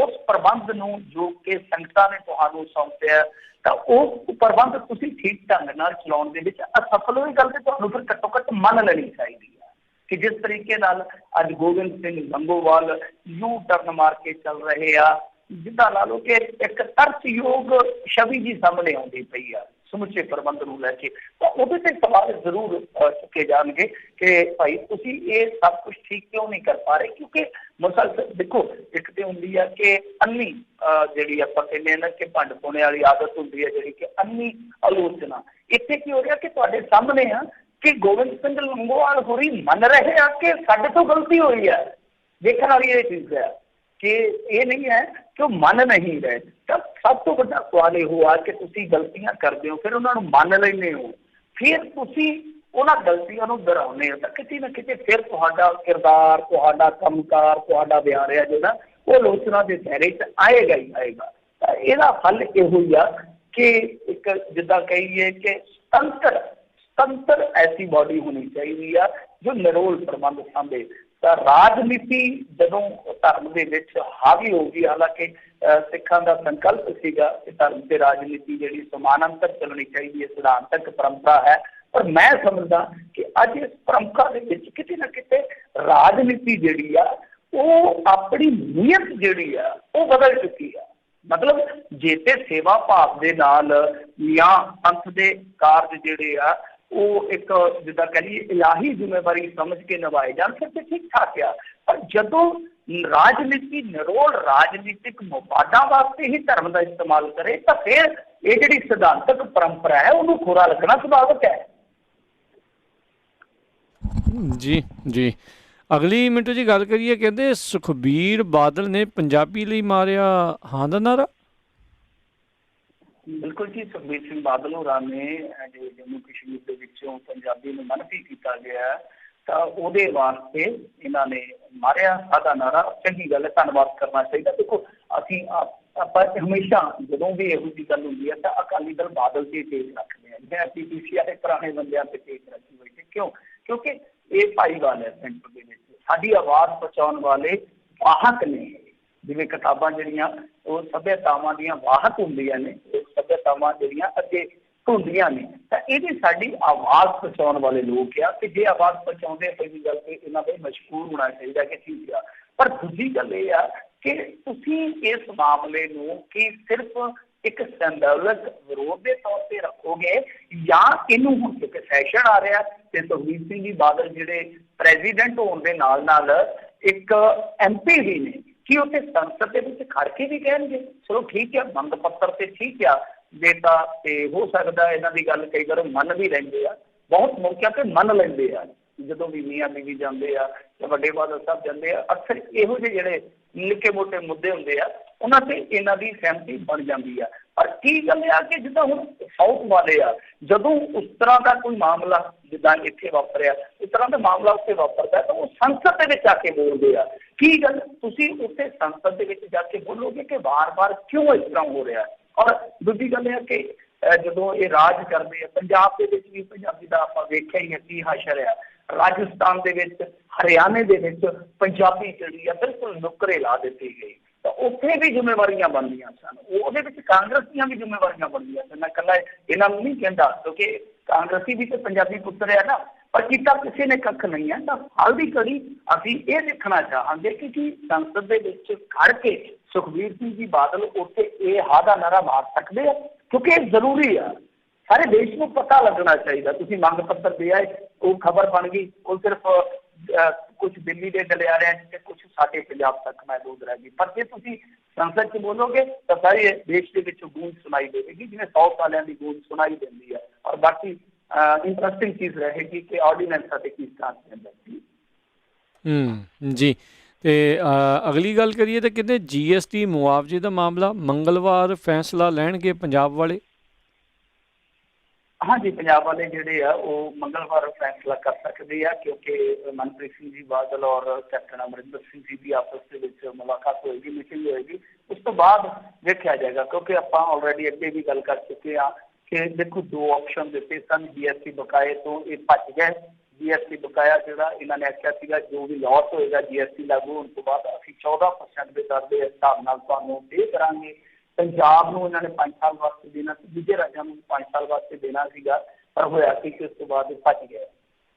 [SPEAKER 3] ਉਸ ਪ੍ਰਬੰਧ ਨੂੰ ਜੋ ਕਿ ਸੰਗਤਾਂ ਨੇ ਤੁਹਾਨੂੰ ਸੌਂਪਿਆ ਤਾਂ ਉਹ ਪ੍ਰਬੰਧ ਤੁਸੀਂ ਠੀਕ ਢੰਗ ਨਾਲ ਚਲਾਉਣ ਦੇ ਵਿੱਚ ਅਸਫਲ ਹੋਈ ਗੱਲ ਤੇ ਤੁਹਾਨੂੰ ਫਿਰ ਘੱਟੋ ਘੱਟ ਮੰਨ ਲੈਣੀ ਚਾਹੀਦੀ ਹੈ ਕਿ ਜਿਸ ਤਰੀਕੇ ਨਾਲ ਅੱਜ ਗੋਬਿੰਦ ਸਿੰਘ ਲੰਗੋਵਾਲ ਯੂ ਟਰਨ ਮਾਰ ਕੇ ਚੱਲ ਰਹੇ ਆ, ਜਿੱਦਾਂ ਲਾ ਲਓ ਕਿ ਇੱਕ ਤਰਸਯੋਗ ਛਵੀ ਜੀ ਸਾਹਮਣੇ ਆਉਂਦੀ ਪਈ ਆ ਸਮੁੱਚੇ ਪ੍ਰਬੰਧ ਨੂੰ ਲੈ ਕੇ, ਤਾਂ ਉਹਦੇ ਤੇ ਸਵਾਲ ਜ਼ਰੂਰ ਚੁੱਕੇ ਜਾਣਗੇ ਕਿ ਭਾਈ ਤੁਸੀਂ ਇਹ ਸਭ ਕੁਛ ਠੀਕ ਕਿਉਂ ਨਹੀਂ ਕਰ ਪਾ ਰਹੇ। ਕਿਉਂਕਿ ਮੁਸਲਸਲ ਦੇਖੋ, ਇੱਕ ਤੇ ਹੁੰਦੀ ਆ ਕਿ ਅੰਨੀ ਜਿਹੜੀ ਆਪਾਂ ਕਹਿੰਦੇ ਨਾ ਕਿ ਭੰਡ ਪਾਉਣੇ ਵਾਲੀ ਆਦਤ ਹੁੰਦੀ ਹੈ, ਜਿਹੜੀ ਕਿ ਅੰਨੀ ਆਲੋਚਨਾ। ਇੱਥੇ ਕੀ ਹੋ ਰਿਹਾ ਕਿ ਤੁਹਾਡੇ ਸਾਹਮਣੇ ਆ ਕਿ ਗੋਬਿੰਦ ਸਿੰਘ ਲੰਗੋਵਾਲ ਹੋਰੀ ਮੰਨ ਰਹੇ ਆ ਕਿ ਸਾਡੇ ਤੋਂ ਗਲਤੀ ਹੋਈ ਹੈ। ਦੇਖਣ ਵਾਲੀ ਇਹ ਚੀਜ਼ ਹੈ ਕਿ ਇਹ ਨਹੀਂ ਹੈ ਕਿ ਉਹ ਮੰਨ ਨਹੀਂ ਰਹੇ। ਤਾਂ ਸਭ ਤੋਂ ਵੱਡਾ ਸਵਾਲ ਇਹ ਹੋਆ ਕਿ ਤੁਸੀਂ ਗਲਤੀਆਂ ਕਰਦੇ ਹੋ, ਫਿਰ ਉਹਨਾਂ ਨੂੰ ਮੰਨ ਲੈਂਦੇ ਹੋ, ਫਿਰ ਤੁਸੀਂ ਉਹਨਾਂ ਗਲਤੀਆਂ ਨੂੰ ਦੁਹਰਾਉਂਦੇ ਹੋ, ਤਾਂ ਕਿਤੇ ਨਾ ਕਿਤੇ ਫਿਰ ਤੁਹਾਡਾ ਕਿਰਦਾਰ, ਤੁਹਾਡਾ ਕੰਮਕਾਰ, ਤੁਹਾਡਾ ਵਿਹਾਰਿਆ ਜਿਹੜਾ ਉਹ ਆਲੋਚਨਾ ਦੇ ਦਾਇਰੇ 'ਚ ਆਏਗਾ ਹੀ ਆਏਗਾ। ਤਾਂ ਇਹਦਾ ਹੱਲ ਇਹੋ ਹੀ ਆ ਕਿ ਇੱਕ ਜਿੱਦਾਂ ਕਹੀਏ ਕਿ ਤੰਤਰ ਐਸੀ ਬਾਡੀ ਹੋਣੀ ਚਾਹੀਦੀ ਆ ਜੋ ਨਿਰੋਲ ਪ੍ਰਬੰਧ ਸਾਂਭੇ। ਤਾਂ ਰਾਜਨੀਤੀ ਜਦੋਂ ਧਰਮ ਦੇ ਵਿੱਚ ਹਾਵੀ ਹੋ ਗਈ, ਹਾਲਾਂਕਿ ਸਿੱਖਾਂ ਦਾ ਸੰਕਲਪ ਸੀਗਾ ਕਿ ਧਰਮ ਤੇ ਰਾਜਨੀਤੀ ਜਿਹੜੀ ਸਮਾਨਾਂਤਰ ਚੱਲਣੀ ਚਾਹੀਦੀ ਹੈ, ਸਿਧਾਂਤਕ ਪਰੰਪਰਾ ਹੈ, ਪਰ ਮੈਂ ਸਮਝਦਾ ਕਿ ਅੱਜ ਇਸ ਪਰੰਪਰਾ ਦੇ ਵਿੱਚ ਕਿਤੇ ਨਾ ਕਿਤੇ ਰਾਜਨੀਤੀ ਜਿਹੜੀ ਆ ਉਹ ਆਪਣੀ ਨੀਅਤ ਜਿਹੜੀ ਆ ਉਹ ਬਦਲ ਚੁੱਕੀ ਆ। ਮਤਲਬ ਜੇ ਤੇ ਸੇਵਾ ਭਾਵ ਦੇ ਨਾਲ ਜਾਂ ਪੰਥ ਦੇ ਕਾਰਜ ਜਿਹੜੇ ਆ ਉਹ ਇੱਕ ਜਿੱਦਾਂ ਕਹਿ ਲਈਏ ਇਲਾਹੀ ਜ਼ਿੰਮੇਵਾਰੀ ਸਮਝ ਕੇ ਨਿਭਾਏ ਜਾਣ ਫਿਰ ਤੇ ਠੀਕ ਠਾਕ ਆ। ਪਰ ਜਦੋਂ ਰਾਜਨੀਤੀ ਨਿਰੋਲ ਰਾਜਨੀਤਿਕ ਮਫਾਦਾਂ ਵਾਸਤੇ ਹੀ ਧਰਮ ਦਾ ਇਸਤੇਮਾਲ ਕਰੇ ਤਾਂ ਫਿਰ ਇਹ ਜਿਹੜੀ ਸਿਧਾਂਤਕ ਪਰੰਪਰਾ ਹੈ ਉਹਨੂੰ ਖੋਰਾ ਲੱਗਣਾ ਸੁਭਾਵਿਕ ਹੈ।
[SPEAKER 1] ਜੀ ਅਗਲੀ ਮਿੰਟੂ ਜੀ ਗੱਲ ਕਰੀਏ, ਕਹਿੰਦੇ ਸੁਖਬੀਰ ਬਾਦਲ ਨੇ ਪੰਜਾਬੀ ਲਈ ਮਾਰਿਆ ਹਾਂ ਦਾ ਨਾਰਾ।
[SPEAKER 3] ਬਿਲਕੁਲ ਜੀ, ਸੁਖਬੀਰ ਸਿੰਘ ਬਾਦਲ ਹੋਰਾਂ ਨੇ ਜੋ ਜੰਮੂ ਕਸ਼ਮੀਰ ਦੇ ਵਿੱਚੋਂ ਪੰਜਾਬੀ ਨੂੰ ਮਨਫੀ ਕੀਤਾ ਗਿਆ ਤਾਂ ਉਹਦੇ ਵਾਸਤੇ ਇਹਨਾਂ ਨੇ ਮਾਰਿਆ ਸਾਡਾ ਨਾਰਾ। ਚੰਗੀ ਗੱਲ ਹੈ, ਧੰਨਵਾਦ ਕਰਨਾ ਚਾਹੀਦਾ। ਦੇਖੋ ਅਸੀਂ ਆਪਾਂ ਹਮੇਸ਼ਾ ਜਦੋਂ ਵੀ ਇਹੋ ਜਿਹੀ ਗੱਲ ਹੁੰਦੀ ਹੈ ਤਾਂ ਅਕਾਲੀ ਦਲ ਬਾਦਲ ਤੇ ਤੇਜ਼ ਰੱਖਦੇ ਹਾਂ, ਜਿਵੇਂ ਅਸੀਂ PCI ਦੇ ਪੁਰਾਣੇ ਬੰਦਿਆਂ ਤੇ ਤੇਜ਼ ਰੱਖੀ ਹੋਈ ਹੈ। ਕਿਉਂ? ਕਿਉਂਕਿ ਇਹ ਭਾਈਵਾਲ ਹੈ ਪਿੰਡ ਦੇ ਵਿੱਚ, ਸਾਡੀ ਆਵਾਜ਼ ਪਹੁੰਚਾਉਣ ਵਾਲੇ ਵਾਹਕ ਨੇ। ਜਿਵੇਂ ਕਿਤਾਬਾਂ ਜਿਹੜੀਆਂ ਉਹ ਸੱਭਿਅਤਾਵਾਂ ਦੀਆਂ ਵਾਹਕ ਹੁੰਦੀਆਂ ਨੇ, ਉਹ ਸੱਭਿਅਤਾਵਾਂ ਜਿਹੜੀਆਂ ਅੱਗੇ ਢੁੰਦੀਆਂ ਨੇ, ਤਾਂ ਇਹਦੀ ਸਾਡੀ ਆਵਾਜ਼ ਪਹੁੰਚਾਉਣ ਵਾਲੇ ਲੋਕ ਆ। ਤੇ ਜੇ ਆਵਾਜ਼ ਪਹੁੰਚਾਉਂਦੇ ਪਹਿਲੀ ਗੱਲ ਤੇ ਇਹਨਾਂ ਦੇ ਮਸ਼ਹੂਰ ਹੋਣਾ ਚਾਹੀਦਾ ਕਿ ਠੀਕ ਆ। ਪਰ ਦੂਜੀ ਗੱਲ ਇਹ ਆ ਕਿ ਤੁਸੀਂ ਇਸ ਮਾਮਲੇ ਨੂੰ ਕਿ ਸਿਰਫ ਇੱਕ ਸਿੰਬੋਲਿਕ ਵਿਰੋਧ ਦੇ ਤੌਰ ਤੇ ਰੱਖੋਗੇ, ਜਾਂ ਇਹਨੂੰ ਹੁਣ ਕਿਉਂਕਿ ਸੈਸ਼ਨ ਆ ਰਿਹਾ ਤੇ ਸੁਖਬੀਰ ਸਿੰਘ ਜੀ ਬਾਦਲ ਜਿਹੜੇ ਪ੍ਰੈਜ਼ੀਡੈਂਟ ਹੋਣ ਦੇ ਨਾਲ ਨਾਲ ਇੱਕ MP ਵੀ ਨੇ, ਕੀ ਉੱਥੇ ਸੰਸਦ ਦੇ ਵਿੱਚ ਖੜ ਕੇ ਵੀ ਕਹਿਣਗੇ? ਚਲੋ ਠੀਕ ਹੈ, ਮੰਗ ਪੱਤਰ ਤੇ ਠੀਕ ਆ ਦੇਤਾ, ਤੇ ਹੋ ਸਕਦਾ ਇਹਨਾਂ ਦੀ ਗੱਲ ਕਈ ਵਾਰ ਮੰਨ ਵੀ ਲੈਂਦੇ ਆ, ਬਹੁਤ ਮੌਕਿਆਂ ਤੇ ਮੰਨ ਲੈਂਦੇ ਆ, ਜਦੋਂ ਵੀ ਮੀਆਂ ਬੀਵੀ ਜਾਂਦੇ ਆ ਜਾਂ ਵੱਡੇ ਬਾਦਲ ਸਾਹਿਬ ਜਾਂਦੇ ਆ, ਅਕਸਰ ਇਹੋ ਜਿਹੇ ਜਿਹੜੇ ਨਿੱਕੇ ਮੋਟੇ ਮੁੱਦੇ ਹੁੰਦੇ ਆ ਉਹਨਾਂ ਤੇ ਇਹਨਾਂ ਦੀ ਸਹਿਮਤੀ ਬਣ ਜਾਂਦੀ ਆ। ਪਰ ਕੀ ਗੱਲ ਆ ਕਿ ਜਿੱਦਾਂ ਹੁਣ ਸਾਊਥ ਵਾਲੇ ਆ, ਜਦੋਂ ਉਸ ਤਰ੍ਹਾਂ ਦਾ ਕੋਈ ਮਾਮਲਾ ਜਿੱਦਾਂ ਇੱਥੇ ਵਾਪਰਿਆ, ਇਸ ਤਰ੍ਹਾਂ ਦਾ ਮਾਮਲਾ ਉੱਥੇ ਵਾਪਰਦਾ ਤਾਂ ਉਹ ਸੰਸਦ ਦੇ ਵਿੱਚ ਆ ਕੇ ਬੋਲਦੇ ਆ। ਕੀ ਗੱਲ, ਤੁਸੀਂ ਉੱਥੇ ਸੰਸਦ ਦੇ ਵਿੱਚ ਜਾ ਕੇ ਬੋਲੋਗੇ ਕਿ ਵਾਰ-ਵਾਰ ਕਿਉਂ ਇਸ ਤਰ੍ਹਾਂ ਹੋ ਰਿਹਾ? ਔਰ ਦੂਜੀ ਗੱਲ ਇਹ ਕਿ ਜਦੋਂ ਇਹ ਰਾਜ ਕਰਦੇ ਆ, ਪੰਜਾਬ ਦੇ ਵਿੱਚ ਵੀ ਪੰਜਾਬੀ ਦਾ ਆਪਾਂ ਵੇਖਿਆ ਹੀ ਹੈ ਕੀ ਹਾਸ਼ਰ ਆ, ਰਾਜਸਥਾਨ ਦੇ ਵਿੱਚ, ਹਰਿਆਣੇ ਦੇ ਵਿੱਚ ਪੰਜਾਬੀ ਜਿਹੜੀ ਆ ਬਿਲਕੁਲ ਨੁਕਰੇ ਲਾ ਦਿੱਤੀ ਗਈ, ਤਾਂ ਉੱਥੇ ਵੀ ਜ਼ਿੰਮੇਵਾਰੀਆਂ ਬਣਦੀਆਂ ਸਨ, ਉਹਦੇ ਵਿੱਚ ਕਾਂਗਰਸ ਦੀਆਂ ਵੀ ਜ਼ਿੰਮੇਵਾਰੀਆਂ ਬਣਦੀਆਂ ਸਨ। ਮੈਂ ਇਕੱਲਾ ਇਹਨਾਂ ਨੂੰ ਨਹੀਂ ਕਹਿੰਦਾ, ਕਿਉਂਕਿ ਕਾਂਗਰਸੀ ਵੀ ਤੇ ਪੰਜਾਬੀ ਪੁੱਤਰ ਹੈ ਨਾ, ਪਰ ਕੀਤਾ ਕਿਸੇ ਨੇ ਕੱਖ ਨਹੀਂ ਹੈ। ਤਾਂ ਹਾਲ ਦੀ ਘੜੀ ਅਸੀਂ ਇਹ ਦੇਖਣਾ ਚਾਹਾਂਗੇ ਕਿ ਕੀ ਸੰਸਦ ਦੇ ਵਿੱਚ ਖੜ ਕੇ ਸੁਖਬੀਰ ਸਿੰਘ ਜੀ ਬਾਦਲ ਉੱਥੇ ਇਹ ਹਾਦਾ ਨਾਰਾ ਮਾਰ ਸਕਦੇ ਆ? ਕਿਉਂਕਿ ਇਹ ਜ਼ਰੂਰੀ ਆ, ਸਾਰੇ ਦੇਸ਼ ਨੂੰ ਪਤਾ ਲੱਗਣਾ ਚਾਹੀਦਾ। ਤੁਸੀਂ ਮੰਗ ਪੱਤਰ ਦੇ ਆਏ, ਉਹ ਖਬਰ ਬਣ ਗਈ, ਉਹ ਸਿਰਫ ਕੁਝ ਦਿੱਲੀ ਦੇ ਗਲਿਆਰਿਆਂ 'ਚ ਤੇ ਕੁਝ ਸਾਡੇ ਪੰਜਾਬ ਤੱਕ ਮਹਿਦੂਦ ਰਹਿ ਗਈ। ਪਰ ਜੇ ਤੁਸੀਂ ਸੰਸਦ 'ਚ ਬੋਲੋਗੇ ਤਾਂ ਸਾਰੇ ਦੇਸ਼ ਦੇ ਵਿੱਚ ਗੂੰਜ ਸੁਣਾਈ ਦੇਵੇਗੀ, ਜਿਵੇਂ 100 ਸਾਲਿਆਂ ਦੀ ਗੂੰਜ ਸੁਣਾਈ ਦਿੰਦੀ ਹੈ। ਔਰ ਬਾਕੀ ਇੰਟਰਸਟਿੰਗ ਚੀਜ਼ ਰਹੇਗੀ ਕਿ ਆਰਡੀਨੈਂਸ ਅਤੇ ਕਿਸ ਤਰ੍ਹਾਂ ਦੇ
[SPEAKER 1] ਜੀ। ਤੇ ਅਗਲੀ ਗੱਲ ਕਰੀਏ ਤਾਂ ਕਹਿੰਦੇ GST ਮੁਆਵਜ਼ੇ ਦਾ ਮਾਮਲਾ ਮੰਗਲਵਾਰ ਫੈਸਲਾ ਲੈਣਗੇ ਪੰਜਾਬ ਵਾਲੇ।
[SPEAKER 3] ਹਾਂਜੀ, ਪੰਜਾਬ ਵਾਲੇ ਜਿਹੜੇ ਆ ਉਹ ਮੰਗਲਵਾਰ ਫੈਸਲਾ ਕਰ ਸਕਦੇ ਆ, ਕਿਉਂਕਿ ਮਨਪ੍ਰੀਤ ਸਿੰਘ ਜੀ ਬਾਦਲ ਔਰ ਕੈਪਟਨ ਅਮਰਿੰਦਰ ਸਿੰਘ ਜੀ ਦੀ ਆਪਸ ਦੇ ਵਿੱਚ ਮੁਲਾਕਾਤ ਹੋਏਗੀ, ਮੀਟਿੰਗ ਹੋਏਗੀ, ਉਸ ਤੋਂ ਬਾਅਦ ਵੇਖਿਆ ਜਾਏਗਾ। ਕਿਉਂਕਿ ਆਪਾਂ ਆਲਰੇਡੀ ਅੱਗੇ ਵੀ ਗੱਲ ਕਰ ਚੁੱਕੇ ਹਾਂ ਕਿ ਦੇਖੋ 2 ਆਪਸ਼ਨ ਦਿੱਤੇ ਸਨ GST ਬਕਾਏ ਤੋਂ, ਇਹ ਭੱਜ ਗਏ। GST ਬਕਾਇਆ ਜਿਹੜਾ ਇਹਨਾਂ ਨੇ ਆਖਿਆ ਸੀਗਾ ਜੋ ਵੀ ਲਾਸ ਹੋਏਗਾ GST ਲਾਗੂ ਹੋਣ ਤੋਂ ਬਾਅਦ ਅਸੀਂ 14% ਦੇ ਦਰ ਦੇ ਹਿਸਾਬ ਨਾਲ ਤੁਹਾਨੂੰ ਪੇ ਕਰਾਂਗੇ। ਪੰਜਾਬ ਨੂੰ ਇਹਨਾਂ ਨੇ 5 ਸਾਲ ਵਾਸਤੇ ਦੇਣਾ ਸੀ, ਦੂਜੇ ਰਾਜਾਂ ਨੂੰ 5 ਸਾਲ ਵਾਸਤੇ ਦੇਣਾ ਸੀਗਾ, ਪਰ ਹੋਇਆ ਸੀ ਕਿ ਉਸ ਤੋਂ ਬਾਅਦ ਭੱਜ ਗਏ।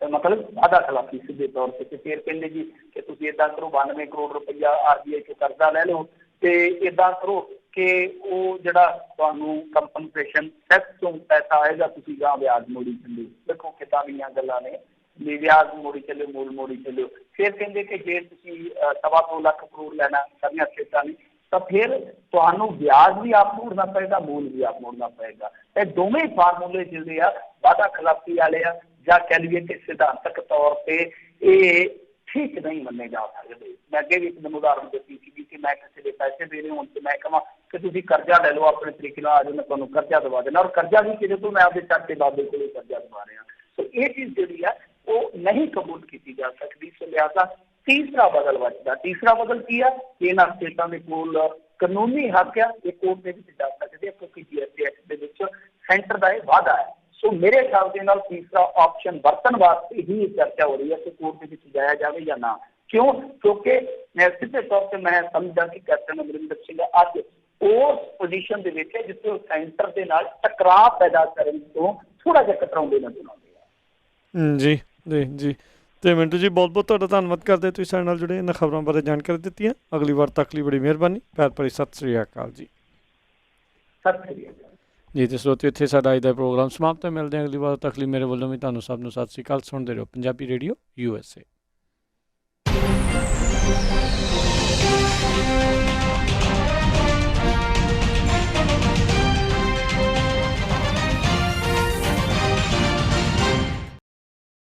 [SPEAKER 3] ਤਾਂ ਮਤਲਬ ਵਾਅਦਾ ਖਿਲਾਫੀ ਸਿੱਧੇ ਤੌਰ ਤੇ ਫਿਰ ਕਹਿੰਦੇ ਜੀ ਕਿ ਤੁਸੀਂ ਏਦਾਂ ਕਰੋ 92 ਕਰੋੜ ਰੁਪਈਆ RBI ਤੋਂ ਕਰਜ਼ਾ ਲੈ ਲਓ ਤੇ ਏਦਾਂ ਕਰੋ ਕਿ ਉਹ ਜਿਹੜਾ ਤੁਹਾਨੂੰ ਕੰਪਨਸੇਸ਼ਨ ਟੈਕਸ ਤੋਂ ਪੈਸਾ ਆਏਗਾ ਤੁਸੀਂ ਜਾਂ ਵਿਆਜ ਮੋੜੀ ਚੱਲੋ। ਦੇਖੋ ਕਿਤਾਬੀਆਂ ਗੱਲਾਂ ਨੇ, ਵਿਆਜ ਮੋੜੀ ਚੱਲਿਓ, ਮੂਲ ਮੋੜੀ ਚੱਲਿਓ। ਫਿਰ ਕਹਿੰਦੇ ਕਿ ਜੇ ਤੁਸੀਂ 2.25 ਲੱਖ ਕਰੋੜ ਲੈਣਾ ਸਾਰੀਆਂ ਸਟੇਟਾਂ ਨੇ ਤਾਂ ਫਿਰ ਤੁਹਾਨੂੰ ਵਿਆਜ ਵੀ ਆਪ ਮੋੜਨਾ ਪਏਗਾ, ਮੂਲ ਵੀ ਆਪ ਮੋੜਨਾ ਪਏਗਾ। ਇਹ ਦੋਵੇਂ ਫਾਰਮੂਲੇ ਜਿਹੜੇ ਆ ਵਾਅਦਾ ਖਿਲਾਫੀ ਵਾਲੇ ਆ, ਜਾਂ ਕਹਿ ਲਈਏ ਕਿ ਸਿਧਾਂਤਕ ਤੌਰ ਤੇ ਇਹ ਠੀਕ ਨਹੀਂ ਮੰਨੇ ਜਾ ਸਕਦੇ। ਮੈਂ ਅੱਗੇ ਵੀ ਇੱਕ ਦਿਨ ਉਦਾਹਰਨ ਦਿੱਤੀ ਸੀਗੀ ਕਿ ਮੈਂ ਕਿਸੇ ਦੇ ਪੈਸੇ ਦੇਣੇ ਹੋਣ ਤੇ ਮੈਂ ਕਹਾਂ ਕਿ ਤੁਸੀਂ ਕਰਜ਼ਾ ਲੈ ਲਓ ਆਪਣੇ ਤਰੀਕੇ ਨਾਲ, ਆ ਜਾਓ ਮੈਂ ਤੁਹਾਨੂੰ ਕਰਜ਼ਾ ਦਵਾ ਦੇਣਾ, ਔਰ ਕਰਜ਼ਾ ਵੀ ਕਿਹਦੇ ਤੋਂ? ਮੈਂ ਆਪਦੇ ਚਾਚੇ ਬਾਬੇ ਕੋਲੋਂ ਕਰਜ਼ਾ ਦਵਾ ਰਿਹਾ। ਸੋ ਇਹ ਚੀਜ਼ ਜਿਹੜੀ ਆ ਉਹ ਨਹੀਂ ਕਬੂਲ ਕੀਤੀ ਜਾ ਸਕਦੀ। ਸੋ ਲਿਹਾਜ਼ਾ ਤੀਸਰਾ ਬਦਲ ਵੱਜਦਾ। ਤੀਸਰਾ ਬਦਲ ਕੀ ਆ? ਇਹਨਾਂ ਸਟੇਟਾਂ ਦੇ ਕੋਲ ਕਾਨੂੰਨੀ ਹੱਕ ਆ, ਇਹ ਕੋਰਟ ਦੇ ਵਿੱਚ ਜਾ ਸਕਦੇ ਆ, ਕਿਉਂਕਿ GST ਐਕਟ ਦੇ ਵਿੱਚ ਸੈਂਟਰ ਦਾ ਇਹ ਵਾਅਦਾ ਹੈ। ਸੋ ਮੇਰੇ ਖਿਆਲ ਦੇ ਨਾਲ ਤੀਸਰਾ ਆਪਸ਼ਨ ਵਰਤਣ ਵਾਸਤੇ ਹੀ ਚਰਚਾ ਹੋ ਰਹੀ ਹੈ ਕਿ ਕੋਰਟ ਦੇ ਵਿੱਚ ਜਾਇਆ ਜਾਵੇ ਜਾਂ ਨਾ। ਕਿਉਂ? ਕਿਉਂਕਿ ਸਿੱਧੇ ਤੌਰ ਤੇ ਮੈਂ ਸਮਝਦਾ ਕਿ ਕੈਪਟਨ ਅਮਰਿੰਦਰ ਸਿੰਘ ਅੱਜ ਉਸ ਪੋਜੀਸ਼ਨ ਦੇ ਵਿੱਚ ਹੈ ਜਿੱਥੇ ਉਹ ਸੈਂਟਰ ਦੇ ਨਾਲ ਟਕਰਾਅ ਪੈਦਾ ਕਰਨ ਤੋਂ ਥੋੜਾ ਜਿਹਾ ਕਤਰਾਉਂਦੇ ਨਜ਼ਰ ਆਉਂਦੇ ਆ।
[SPEAKER 1] ਜੀ ਜੀ ਜੀ। ਤੇ ਮਿੰਟੂ ਜੀ ਬਹੁਤ ਬਹੁਤ ਤੁਹਾਡਾ ਧੰਨਵਾਦ ਕਰਦੇ, ਤੁਸੀਂ ਸਾਡੇ ਨਾਲ ਜੁੜੇ, ਇਹਨਾਂ ਖਬਰਾਂ ਬਾਰੇ ਜਾਣਕਾਰੀ ਦਿੱਤੀਆਂ। ਅਗਲੀ ਵਾਰ ਤੱਕ ਲਈ ਬੜੀ ਮਿਹਰਬਾਨੀ। ਪਿਆਰ ਭਰੀ ਸਤਿ ਸ੍ਰੀ ਅਕਾਲ ਜੀ।
[SPEAKER 3] ਸਤਿ ਸ੍ਰੀ ਅਕਾਲ
[SPEAKER 1] ਜੀ। ਤੇ ਸਰੋਤਿਓ, ਇੱਥੇ ਸਾਡਾ ਅੱਜ ਦਾ ਪ੍ਰੋਗਰਾਮ ਸਮਾਪਤ ਹੈ। ਮਿਲਦੇ ਹਾਂ ਅਗਲੀ ਵਾਰ ਤੱਕ ਲਈ। ਮੇਰੇ ਵੱਲੋਂ ਵੀ ਤੁਹਾਨੂੰ ਸਭ ਨੂੰ ਸਤਿ ਸ੍ਰੀ ਅਕਾਲ। ਸੁਣਦੇ ਰਹੋ ਪੰਜਾਬੀ ਰੇਡੀਓ USA।